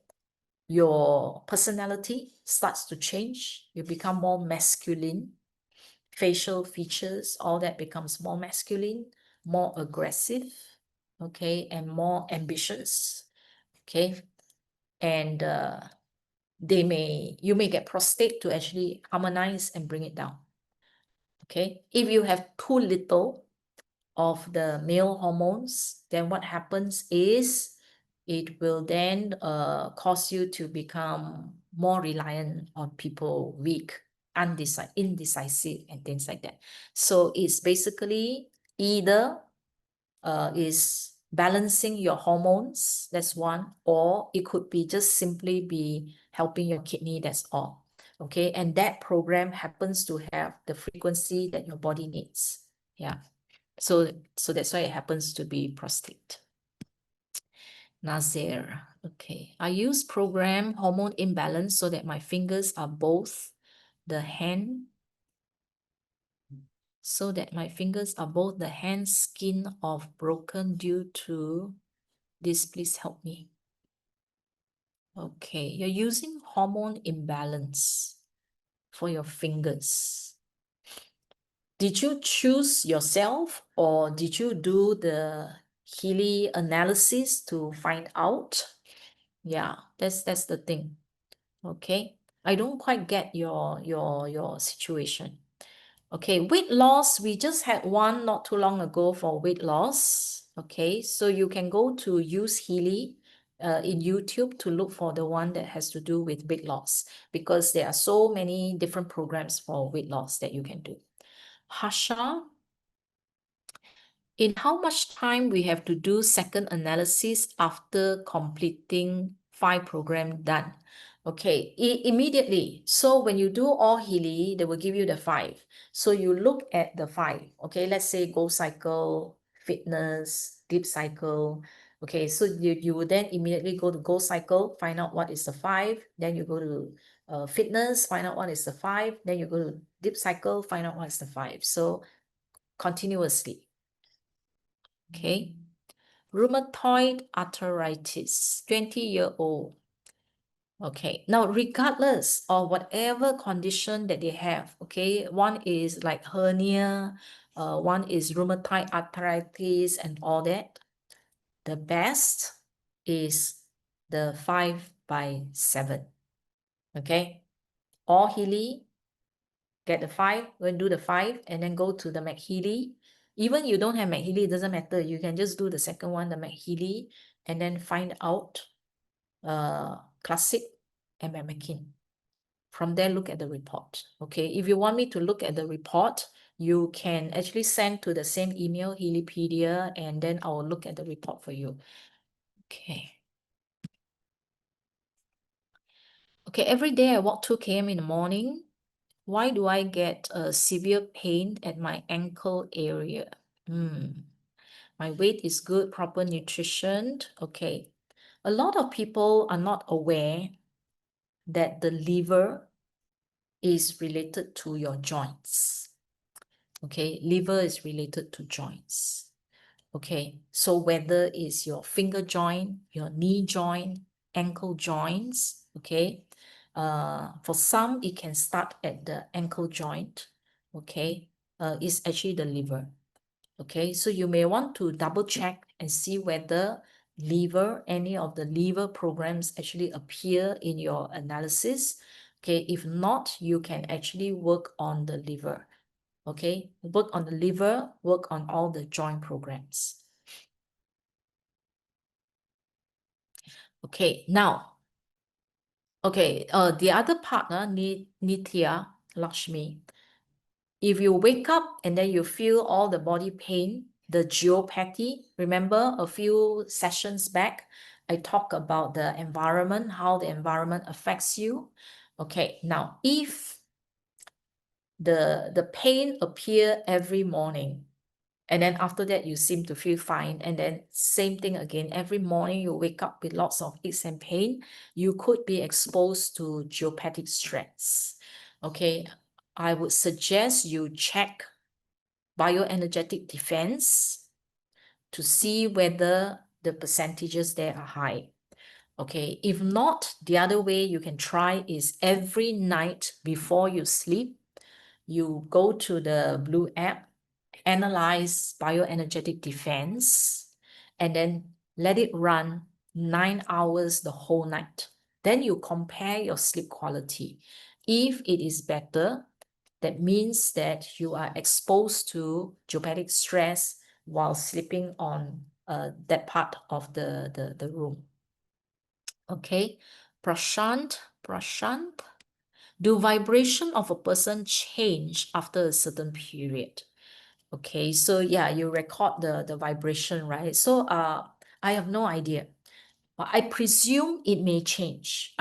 your personality starts to change. You become more masculine. Facial features, all that becomes more masculine, more aggressive, okay, and more ambitious, okay. And you may get prostate to actually harmonize and bring it down. Okay, if you have too little of the male hormones, then what happens is it will then cause you to become more reliant on people, weak, indecisive, and things like that. So it's basically either is balancing your hormones, that's one, or it could be just simply be helping your kidney, that's all. Okay, and that program happens to have the frequency that your body needs. Yeah. So that's why it happens to be prostate. Nazir. Okay. I use program hormone imbalance so that my fingers are both the hand. So that my fingers are both the hand skin of broken due to this. Please help me. Okay. You're using hormone imbalance for your fingers. Did you choose yourself, or did you do the Healy analysis to find out? Yeah, that's the thing. Okay, I don't quite get your situation. Okay, weight loss, we just had one not too long ago for weight loss. Okay, so you can go to use Healy in YouTube to look for the one that has to do with weight loss, because there are so many different programs for weight loss that you can do. Hasha, in how much time we have to do second analysis after completing 5 program done? Okay, immediately. So when you do all Healy, they will give you the 5. So you look at the 5. Okay, let's say Gold Cycle, Fitness, Deep Cycle. Okay, so you will then immediately go to Gold Cycle, find out what is the 5. Then you go to Fitness, find out what is the 5. Then you go to Deep Cycle, find out what is the 5. So continuously. Okay. Rheumatoid arthritis, 20-year-old. Okay, now regardless of whatever condition that they have, okay, one is like hernia, one is rheumatoid arthritis and all that, the best is the 5x7. Okay, or Healy, get the 5, go and do the 5, and then go to the MagHealy. Even you don't have MagHealy, it doesn't matter. You can just do the second one, the MagHealy, and then find out Classic and McMakin. From there, look at the report. Okay, if you want me to look at the report, you can actually send to the same email, Healypedia, and then I will look at the report for you. Okay. Okay, every day I walk 2 km in the morning. Why do I get a severe pain at my ankle area? My weight is good, proper nutrition. Okay. A lot of people are not aware that the liver is related to your joints. Okay, liver is related to joints. Okay, so whether it's your finger joint, your knee joint, ankle joints, okay, for some it can start at the ankle joint, okay, it's actually the liver. Okay, so you may want to double check and see whether any of the liver programs actually appear in your analysis. Okay, if not, you can actually work on the liver. Okay, work on the liver, work on all the joint programs. Okay, now, okay, the other partner, Nitya Lakshmi, if you wake up and then you feel all the body pain, the geopathy, remember a few sessions back, I talked about the environment, how the environment affects you. Okay, now if the pain appear every morning, and then after that you seem to feel fine, and then same thing again, every morning you wake up with lots of aches and pain, you could be exposed to geopathic stress. Okay, I would suggest you check bioenergetic defense to see whether the percentages there are high. Okay, if not, the other way you can try is every night before you sleep, you go to the Blue app, analyze bioenergetic defense, and then let it run 9 hours the whole night. Then you compare your sleep quality. If it is better, that means that you are exposed to geopathic stress while sleeping on that part of the room. Okay, Prashant, do vibration of a person change after a certain period? Okay, so yeah, you record the vibration, right? So I have no idea. I presume it may change.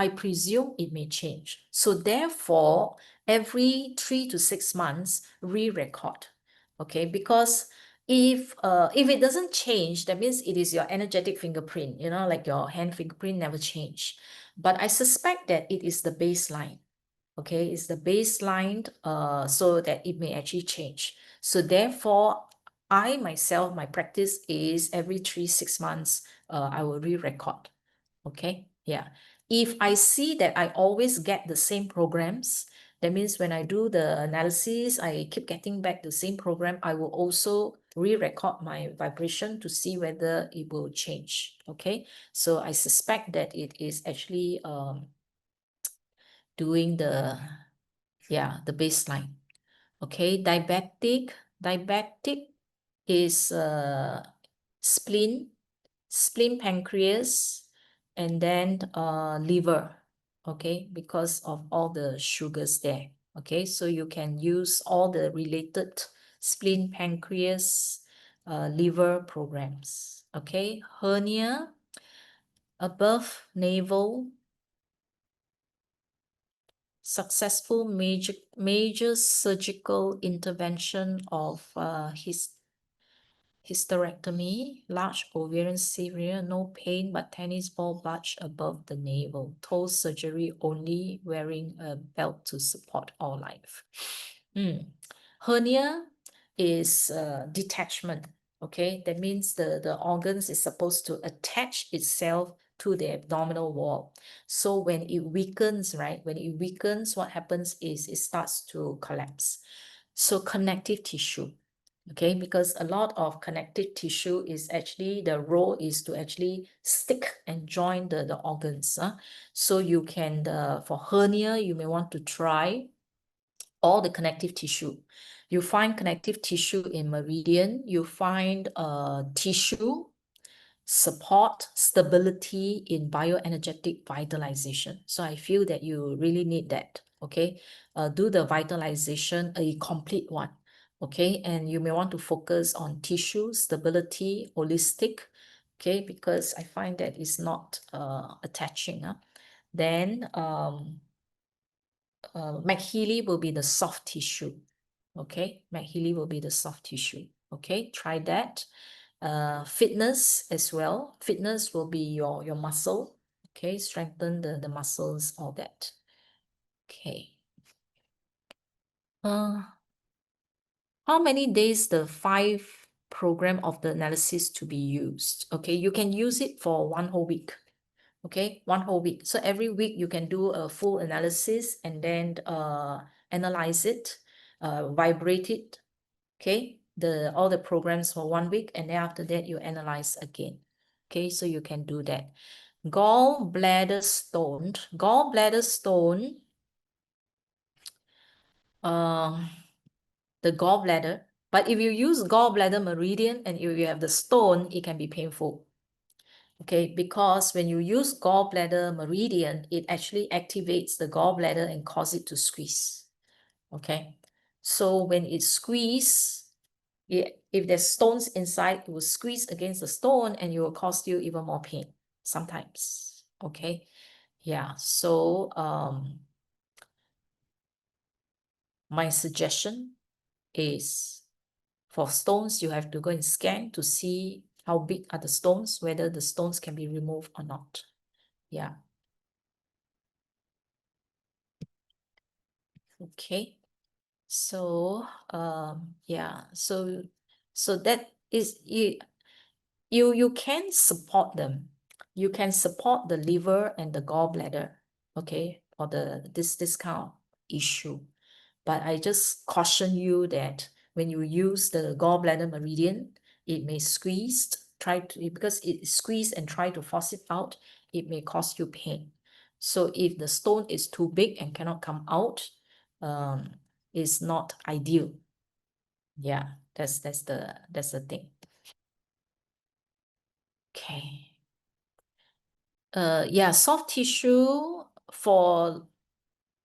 So therefore, every 3 to 6 months, re-record. Okay, because if it doesn't change, that means it is your energetic fingerprint, you know, like your hand fingerprint never change. But I suspect that it is the baseline. Okay, it's the baseline, so that it may actually change. So therefore, I myself, my practice is every 3-6 months, I will re-record. Okay, yeah. If I see that I always get the same programs, that means when I do the analysis, I keep getting back the same program, I will also re-record my vibration to see whether it will change. Okay, so I suspect that it is actually doing the baseline. Okay, diabetic is spleen, pancreas, and then liver. Okay, because of all the sugars there. Okay, so you can use all the related spleen, pancreas, liver programs. Okay, hernia above navel, successful major surgical intervention of hysterectomy, large ovarian severe, no pain but tennis ball bulge above the navel, toe surgery only, wearing a belt to support all life. Hernia is detachment. Okay, that means the organs is supposed to attach itself to the abdominal wall. So when it weakens, right, when it weakens, what happens is it starts to collapse. So connective tissue, okay, because a lot of connective tissue is actually, the role is to actually stick and join the organs. So you can, for hernia, you may want to try all the connective tissue. You find connective tissue in meridian, you find tissue, support, stability in bioenergetic vitalization. So I feel that you really need that, okay? Do the vitalization, a complete one, okay? And you may want to focus on tissue, stability, holistic, okay? Because I find that it's not attaching. Then MagHealy will be the soft tissue, okay? MagHealy will be the soft tissue, okay? Try that. Fitness as well. Fitness will be your muscle, okay? Strengthen the muscles, all that. Okay. How many days the 5 program of the analysis to be used? Okay, you can use it for 1 whole week. Okay, 1 whole week. So every week you can do a full analysis and then analyze it, vibrate it, okay, all the programs for 1 week, and then after that you analyze again. Okay, so you can do that. Gallbladder stone, the gallbladder, but if you use gallbladder meridian and if you have the stone, it can be painful. Okay, because when you use gallbladder meridian, it actually activates the gallbladder and cause it to squeeze. Okay, so when it squeezes, if there's stones inside, it will squeeze against the stone and it will cause you even more pain sometimes. Okay, yeah, so my suggestion is, for stones, you have to go and scan to see how big are the stones, whether the stones can be removed or not. Yeah. Okay. So yeah, so that is it. You can support them. You can support the liver and the gallbladder, okay, for this kind of issue. But I just caution you that when you use the gallbladder meridian, it may squeeze, because it squeeze and try to force it out, it may cause you pain. So if the stone is too big and cannot come out, it's not ideal. Yeah, that's the thing. Okay. Yeah, soft tissue for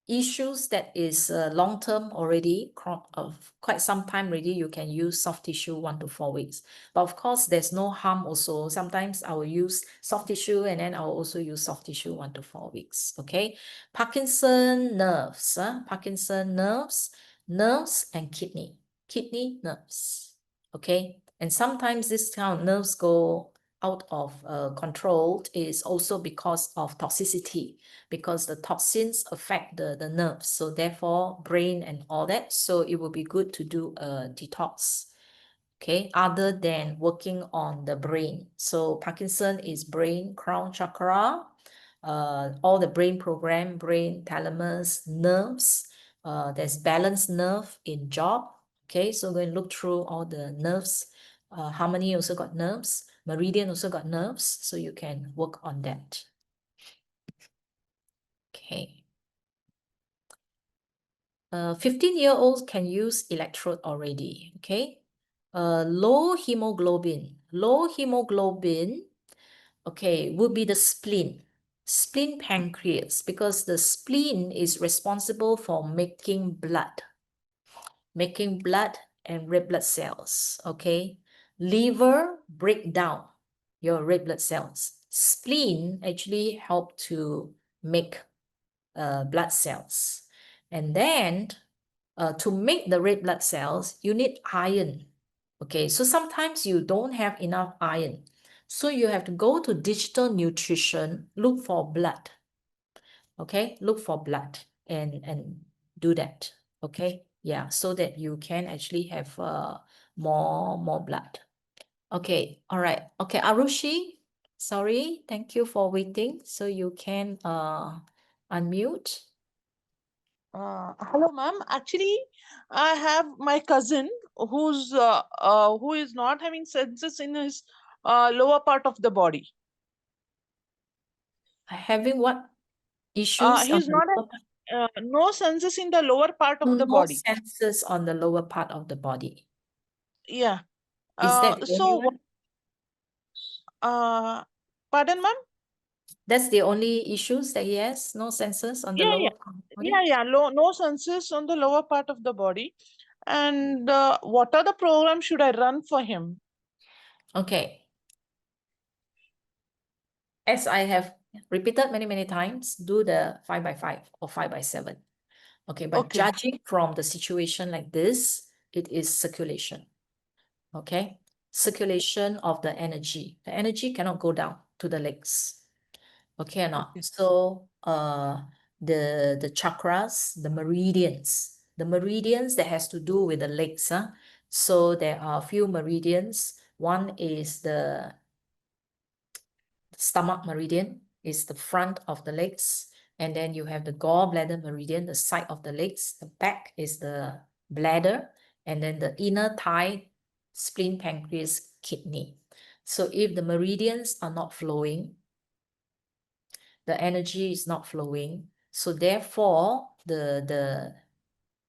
issues that is long-term already, of quite some time already, you can use soft tissue 1 to 4 weeks. But of course, there's no harm also. Sometimes I will use soft tissue and then I will also use soft tissue 1 to 4 weeks. Okay. Parkinson nerves, Parkinson nerves and kidney nerves. Okay. And sometimes this kind of nerves go out of control is also because of toxicity, because the toxins affect the nerves, so therefore brain and all that. So it will be good to do a detox, okay, other than working on the brain. So Parkinson is brain, crown chakra, all the brain program, brain, thalamus, nerves. There's balanced nerve in jaw. Okay, so we're going to look through all the nerves. Harmony also got nerves. Meridian also got nerves, so you can work on that. Okay. 15-year-olds can use electrode already, okay? Low hemoglobin, okay, would be the spleen pancreas, because the spleen is responsible for making blood and red blood cells, okay? Liver break down your red blood cells. Spleen actually help to make blood cells. And then to make the red blood cells, you need iron. Okay, so sometimes you don't have enough iron. So you have to go to digital nutrition, look for blood. Okay, look for blood and do that. Okay, yeah, so that you can actually have more blood. Okay, all right. Okay, Arushi, Sorry, thank you for waiting. So you can unmute. Hello, ma'am. Actually, I have my cousin who is not having senses in his lower part of the body. Having what issues on He's the not lower part? no senses in the lower part of the No body. senses on the lower part of the body. Yeah. Is that the only one? Pardon, ma'am? That's the only issues that he has? No senses on the Yeah, yeah, lower part of the body? no senses on the lower part of the body. And what are the programs should I run for him? Okay. As I have repeated many, many times, do the 5x5 or 5x7. Okay, but Okay. judging from the situation like this, it is circulation. Okay, circulation of the energy. The energy cannot go down to the legs. Okay or not? Okay. So the chakras, the meridians that has to do with the legs. So there are a few meridians. One is the stomach meridian, is the front of the legs. And then you have the gallbladder meridian, the side of the legs. The back is the bladder. And then the inner thigh, spleen, pancreas, kidney. So if the meridians are not flowing, the energy is not flowing. So therefore, the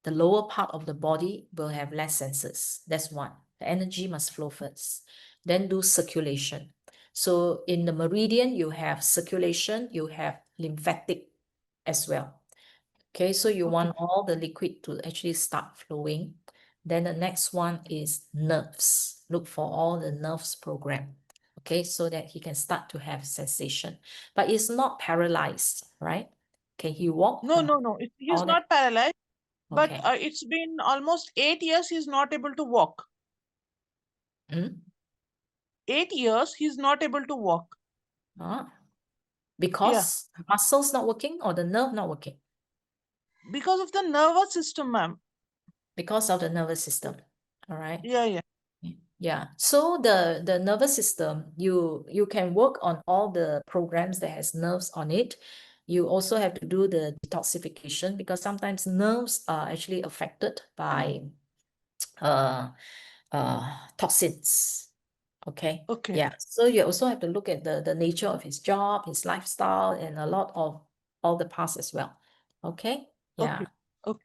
lower part of the body will have less senses. That's one. The energy must flow first. Then do circulation. So in the meridian, you have circulation, you have lymphatic as well. Okay, so you want all the liquid to actually start flowing. Then the next one is nerves. Look for all the nerves program. Okay, so that he can start to have sensation. But it's not paralyzed, right? Can he walk? No, no, no. He's All that. not paralyzed, but Okay. it's been almost 8 years he's not able to walk. Mm? 8 years he's not able to walk. Ah. Yeah, Because muscles not working or the nerve not working? because of the nervous system, ma'am. Because of the nervous system. All right. Yeah, yeah. Yeah. So the nervous system, you can work on all the programs that has nerves on it. You also have to do the detoxification because sometimes nerves are actually affected by uh toxins. Okay. Okay, Yeah. So you also have to look at the nature of his job, his lifestyle, and a lot of all the past as well. Okay. okay, Yeah. okay.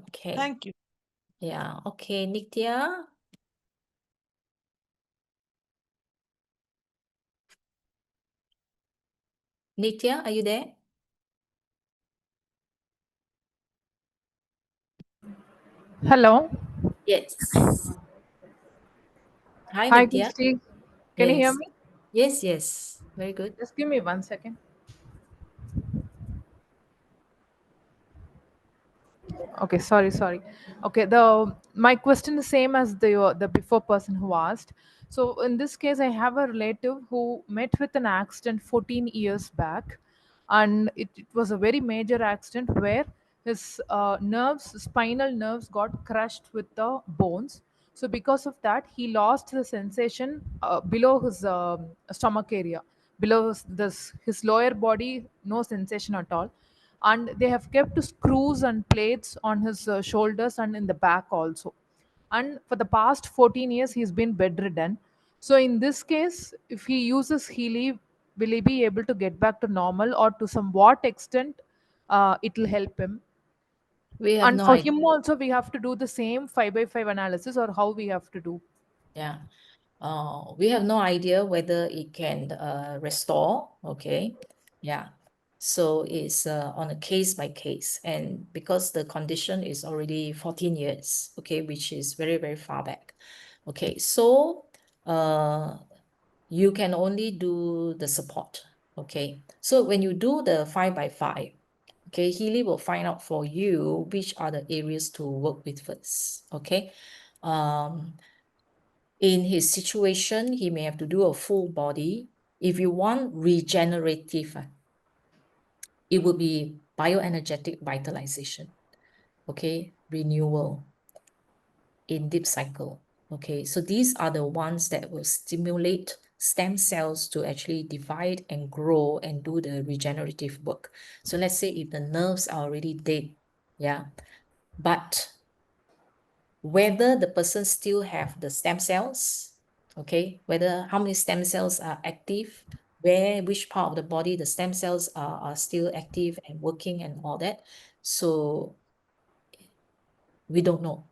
Okay. Thank you. Yeah. Okay. Nitya. Nitya, are you there? Hello. Yes. Hi, Hi, Nitya. Christi. Can you hear Yes. me? Yes, yes. Very good. Just give me 1 second. Okay, sorry. Okay, the my question is same as the before person who asked. So in this case, I have a relative who met with an accident 14 years back, and it was a very major accident where his spinal nerves, got crushed with the bones. So because of that, he lost the sensation below his stomach area, below his lower body, no sensation at all. And they have kept screws and plates on his shoulders and in the back also. And for the past 14 years he's been bedridden. So in this case, if he uses Healy, will he be able to get back to normal, or to some what extent it will help him? We have And no for idea. him also, we have to do the same 5 by 5 analysis, or how we have to do? Yeah. We have no idea whether it can restore. Okay. Yeah. So it's on a case by case. And because the condition is already 14 years, okay, which is very, very far back. Okay. So you can only do the support. Okay. So when you do the 5 by 5, okay, Healy will find out for you which are the areas to work with first. Okay. In his situation, he may have to do a full body. If you want regenerative, it would be bioenergetic vitalization. Okay. Renewal in deep cycle. Okay. So these are the ones that will stimulate stem cells to actually divide and grow and do the regenerative work. So let's say if the nerves are already dead, yeah, but whether the person still have the stem cells, okay, whether how many stem cells are active, which part of the body the stem cells are still active and working and all that. So we don't know.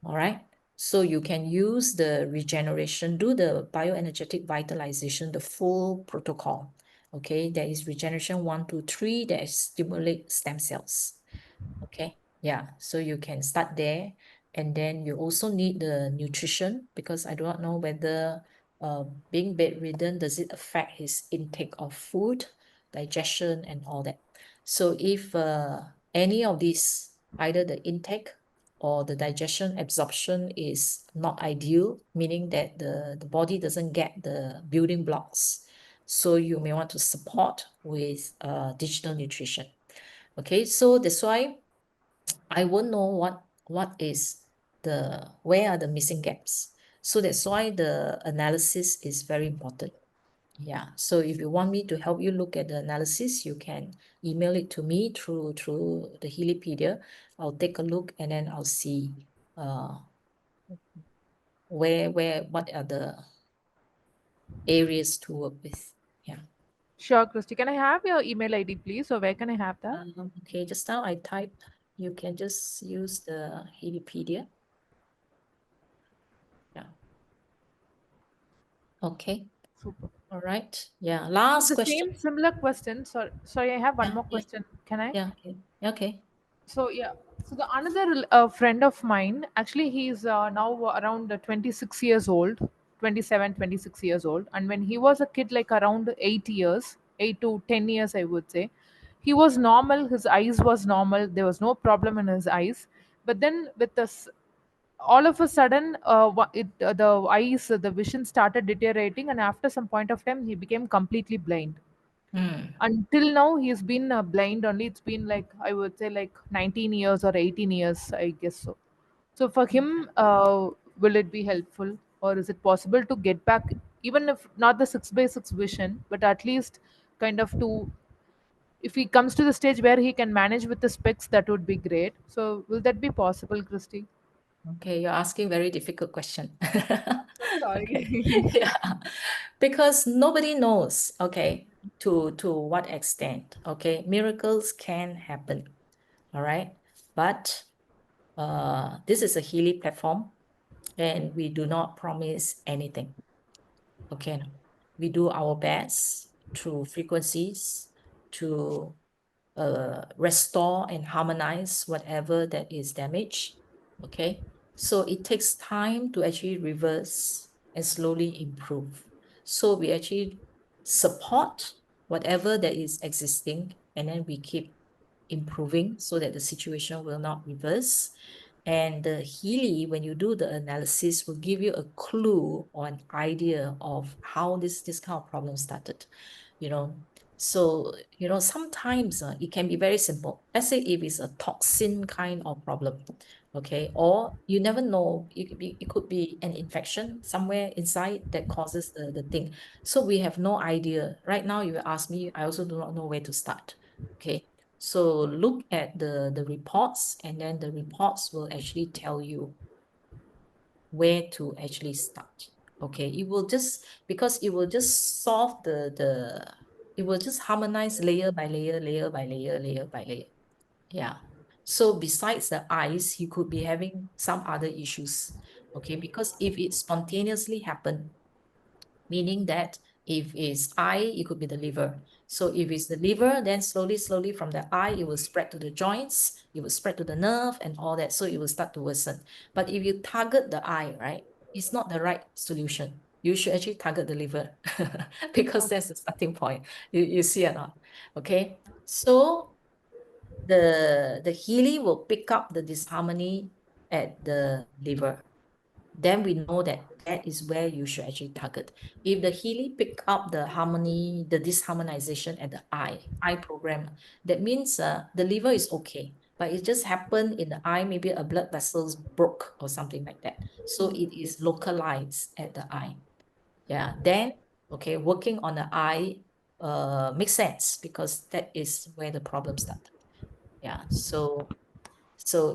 All right. So you can use the regeneration, do the bioenergetic vitalization, the full protocol. Okay. There is regeneration 1, 2, 3 that stimulate stem cells. Okay. Yeah. So you can start there. And then you also need the nutrition, because I do not know whether being bedridden, does it affect his intake of food, digestion, and all that. So if any of these, either the intake or the digestion absorption is not ideal, meaning that the body doesn't get the building blocks, so you may want to support with digital nutrition. Okay, so that's why I won't know where are the missing gaps. So that's why the analysis is very important. Yeah. So if you want me to help you look at the analysis, you can email it to me through the Healypedia. I'll take a look and then I'll see what are the areas to work with. Yeah. Sure, Christy. Can I have your email ID, please? So where can I have that? Okay, just now I typed, you can just use the Healypedia. Yeah. Okay. Super. All right. Yeah. Last The question. same similar question. Sorry, I have one Yeah, more yeah, question. Can I? yeah. Okay. Okay. So yeah, so the another friend of mine, actually he's now around 26 years old, 27, 26 years old. And when he was a kid, like around 8 years, 8 to 10 years, I would say, he was normal. His eyes was normal. There was no problem in his eyes. But then with this, all of a sudden, the eyes, the vision started deteriorating. And after some point of time, he became completely blind. Hmm. Until now he's been blind only. It's been like, I would say, like 19 years or 18 years, I guess so. So for him, will it be helpful, or is it possible to get back, even if not the 6 by 6 vision, but at least kind of to, if he comes to the stage where he can manage with the specs, that would be great. So will that be possible, Christy? Okay, you're asking very difficult question. Okay. Sorry. Yeah. Because nobody knows, okay, to what extent, okay, miracles can happen. All right. But this is a Healy platform and we do not promise anything. Okay. We do our best through frequencies to restore and harmonize whatever that is damaged. Okay. So it takes time to actually reverse and slowly improve. So we actually support whatever that is existing and then we keep improving so that the situation will not reverse. And the Healy, when you do the analysis, will give you a clue or an idea of how this kind of problem started. You know, so sometimes it can be very simple. Let's say if it's a toxin kind of problem, okay, or you never know, it could be an infection somewhere inside that causes the thing. So we have no idea. Right now, you ask me, I also do not know where to start. Okay. So look at the reports, and then the reports will actually tell you where to actually start. Okay, it will just, because it will just solve it will just harmonize layer by layer, layer by layer, layer by layer. Yeah. So besides the eyes, you could be having some other issues. Okay, because if it spontaneously happen, meaning that if it's eye, it could be the liver. So if it's the liver, then slowly, slowly from the eye, it will spread to the joints, it will spread to the nerve and all that. So it will start to worsen. But if you target the eye, right, it's not the right solution. You should actually target the liver because that's the starting point. You see or not? Okay. So the Healy will pick up the disharmony at the liver. Then we know that that is where you should actually target. If the Healy pick up the harmony, the disharmonization at the eye program, that means the liver is okay, but it just happened in the eye, maybe a blood vessels broke or something like that. So it is localized at the eye. Yeah, then Okay, working on the eye makes sense because that is where the problem started. Yeah, so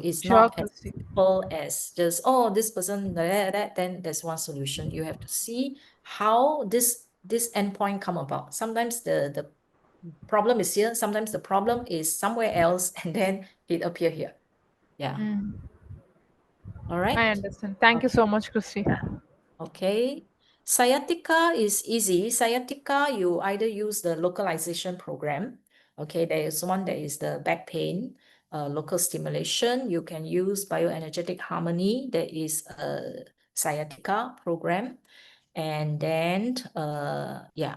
it's Sure, not as Christi. simple as just, oh, this person, then there's one solution. You have to see how this endpoint come about. Sometimes the problem is here, sometimes the problem is somewhere else, and then it appear here. Yeah. All right. I understand. Thank you so much, Christi. Okay. Sciatica is easy. Sciatica, you either use the localization program. Okay, there is one that is the back pain, local stimulation. You can use bioenergetic harmony. There is a sciatica program. And then, yeah,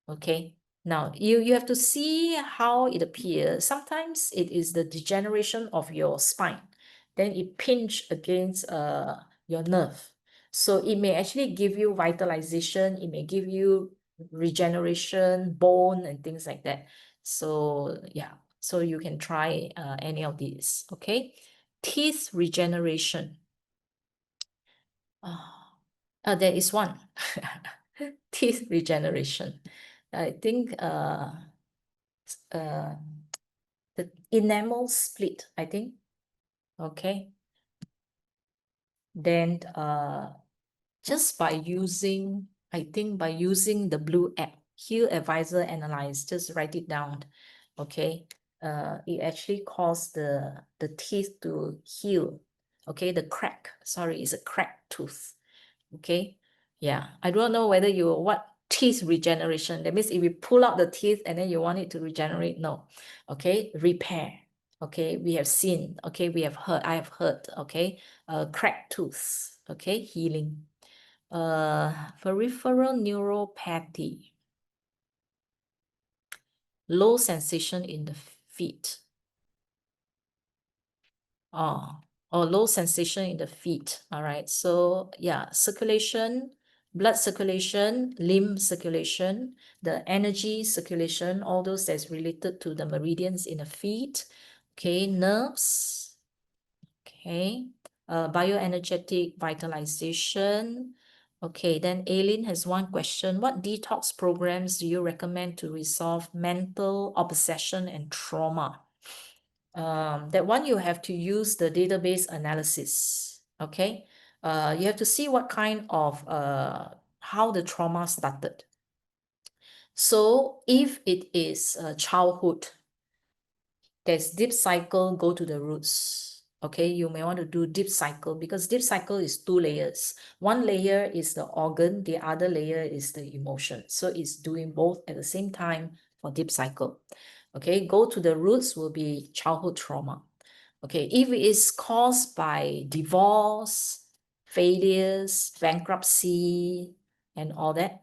okay. Now, you have to see how it appears. Sometimes it is the degeneration of your spine. Then it pinch against your nerve. So it may actually give you vitalization. It may give you regeneration, bone, and things like that. So yeah, so you can try any of these, okay? Teeth regeneration. There is one. Teeth regeneration. I think the enamel split, I think. Okay. Then just by using, I think by using the blue app, Heal Advisor Analyze, just write it down. Okay. It actually caused the teeth to heal. Okay, the crack. Sorry, it's a cracked tooth. Okay. Yeah. I don't know whether what teeth regeneration. That means if you pull out the teeth and then you want it to regenerate. No. Okay. Repair. Okay. We have seen. Okay. We have heard. I have heard. Okay. Cracked tooth. Okay. Healing. Peripheral neuropathy. Low sensation in the feet. Or low sensation in the feet. All right. So yeah, circulation, blood circulation, limb circulation, the energy circulation, all those that's related to the meridians in the feet. Okay, nerves. Okay, bioenergetic vitalization. Okay, then Aileen has one question. What detox programs do you recommend to resolve mental obsession and trauma? That one you have to use the database analysis. Okay, you have to see what kind of how the trauma started. So if it is childhood, there's deep cycle, go to the roots. Okay, you may want to do deep cycle because deep cycle is 2 layers. One layer is the organ, the other layer is the emotion. So it's doing both at the same time for deep cycle. Okay, go to the roots will be childhood trauma. Okay, if it is caused by divorce, failures, bankruptcy, and all that,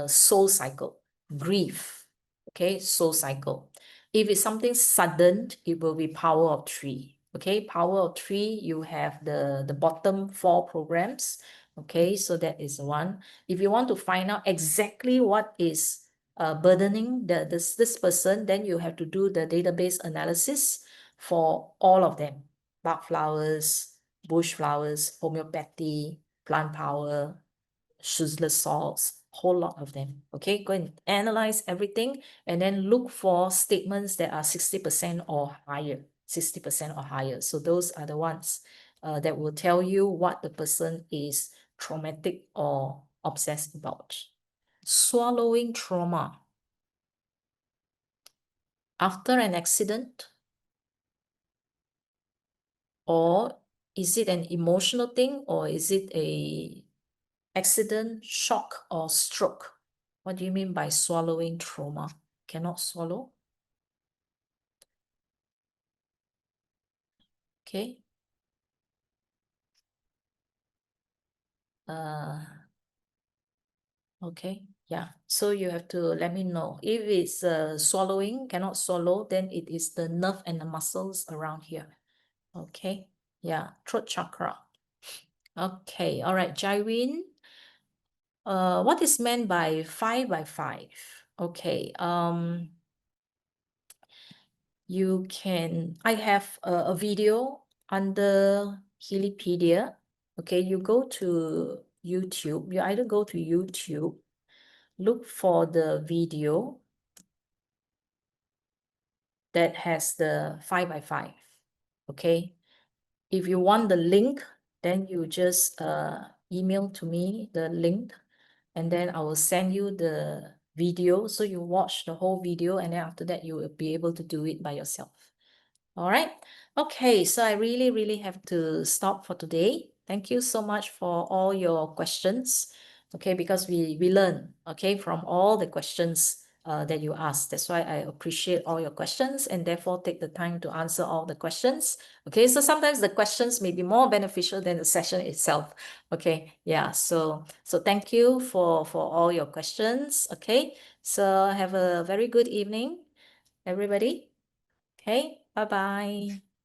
soul cycle, grief. Okay, soul cycle. If it's something sudden, it will be power of 3. Okay, power of 3, you have the bottom 4 programs. Okay, so that is one. If you want to find out exactly what is burdening this person, then you have to do the database analysis for all of them. Bach flowers, bush flowers, homeopathy, plant power, sugarless salts, whole lot of them. Okay, go and analyze everything and then look for statements that are 60% or higher, 60% or higher. So those are the ones that will tell you what the person is traumatic or obsessed about. Swallowing trauma. After an accident, or is it an emotional thing, or is it a accident, shock, or stroke? What do you mean by swallowing trauma? Cannot swallow? Okay. Okay. Yeah. So you have to let me know. If it's swallowing, cannot swallow, then it is the nerve and the muscles around here. Okay. Yeah. Throat chakra. Okay. All right. Jyrene. What is meant by 5 by 5? Okay. You can, I have a video under Healypedia. Okay, you go to YouTube. You either go to YouTube, look for the video that has the 5x5. Okay. If you want the link, then you just email to me the link, and then I will send you the video. So you watch the whole video, and then after that, you will be able to do it by yourself. All right. Okay. So I really have to stop for today. Thank you so much for all your questions. Okay, because we learn, okay, from all the questions that you asked. That's why I appreciate all your questions and therefore take the time to answer all the questions. Okay, so sometimes the questions may be more beneficial than the session itself. Okay, yeah. So thank you for all your questions. Okay, so have a very good evening, everybody. Okay, bye-bye.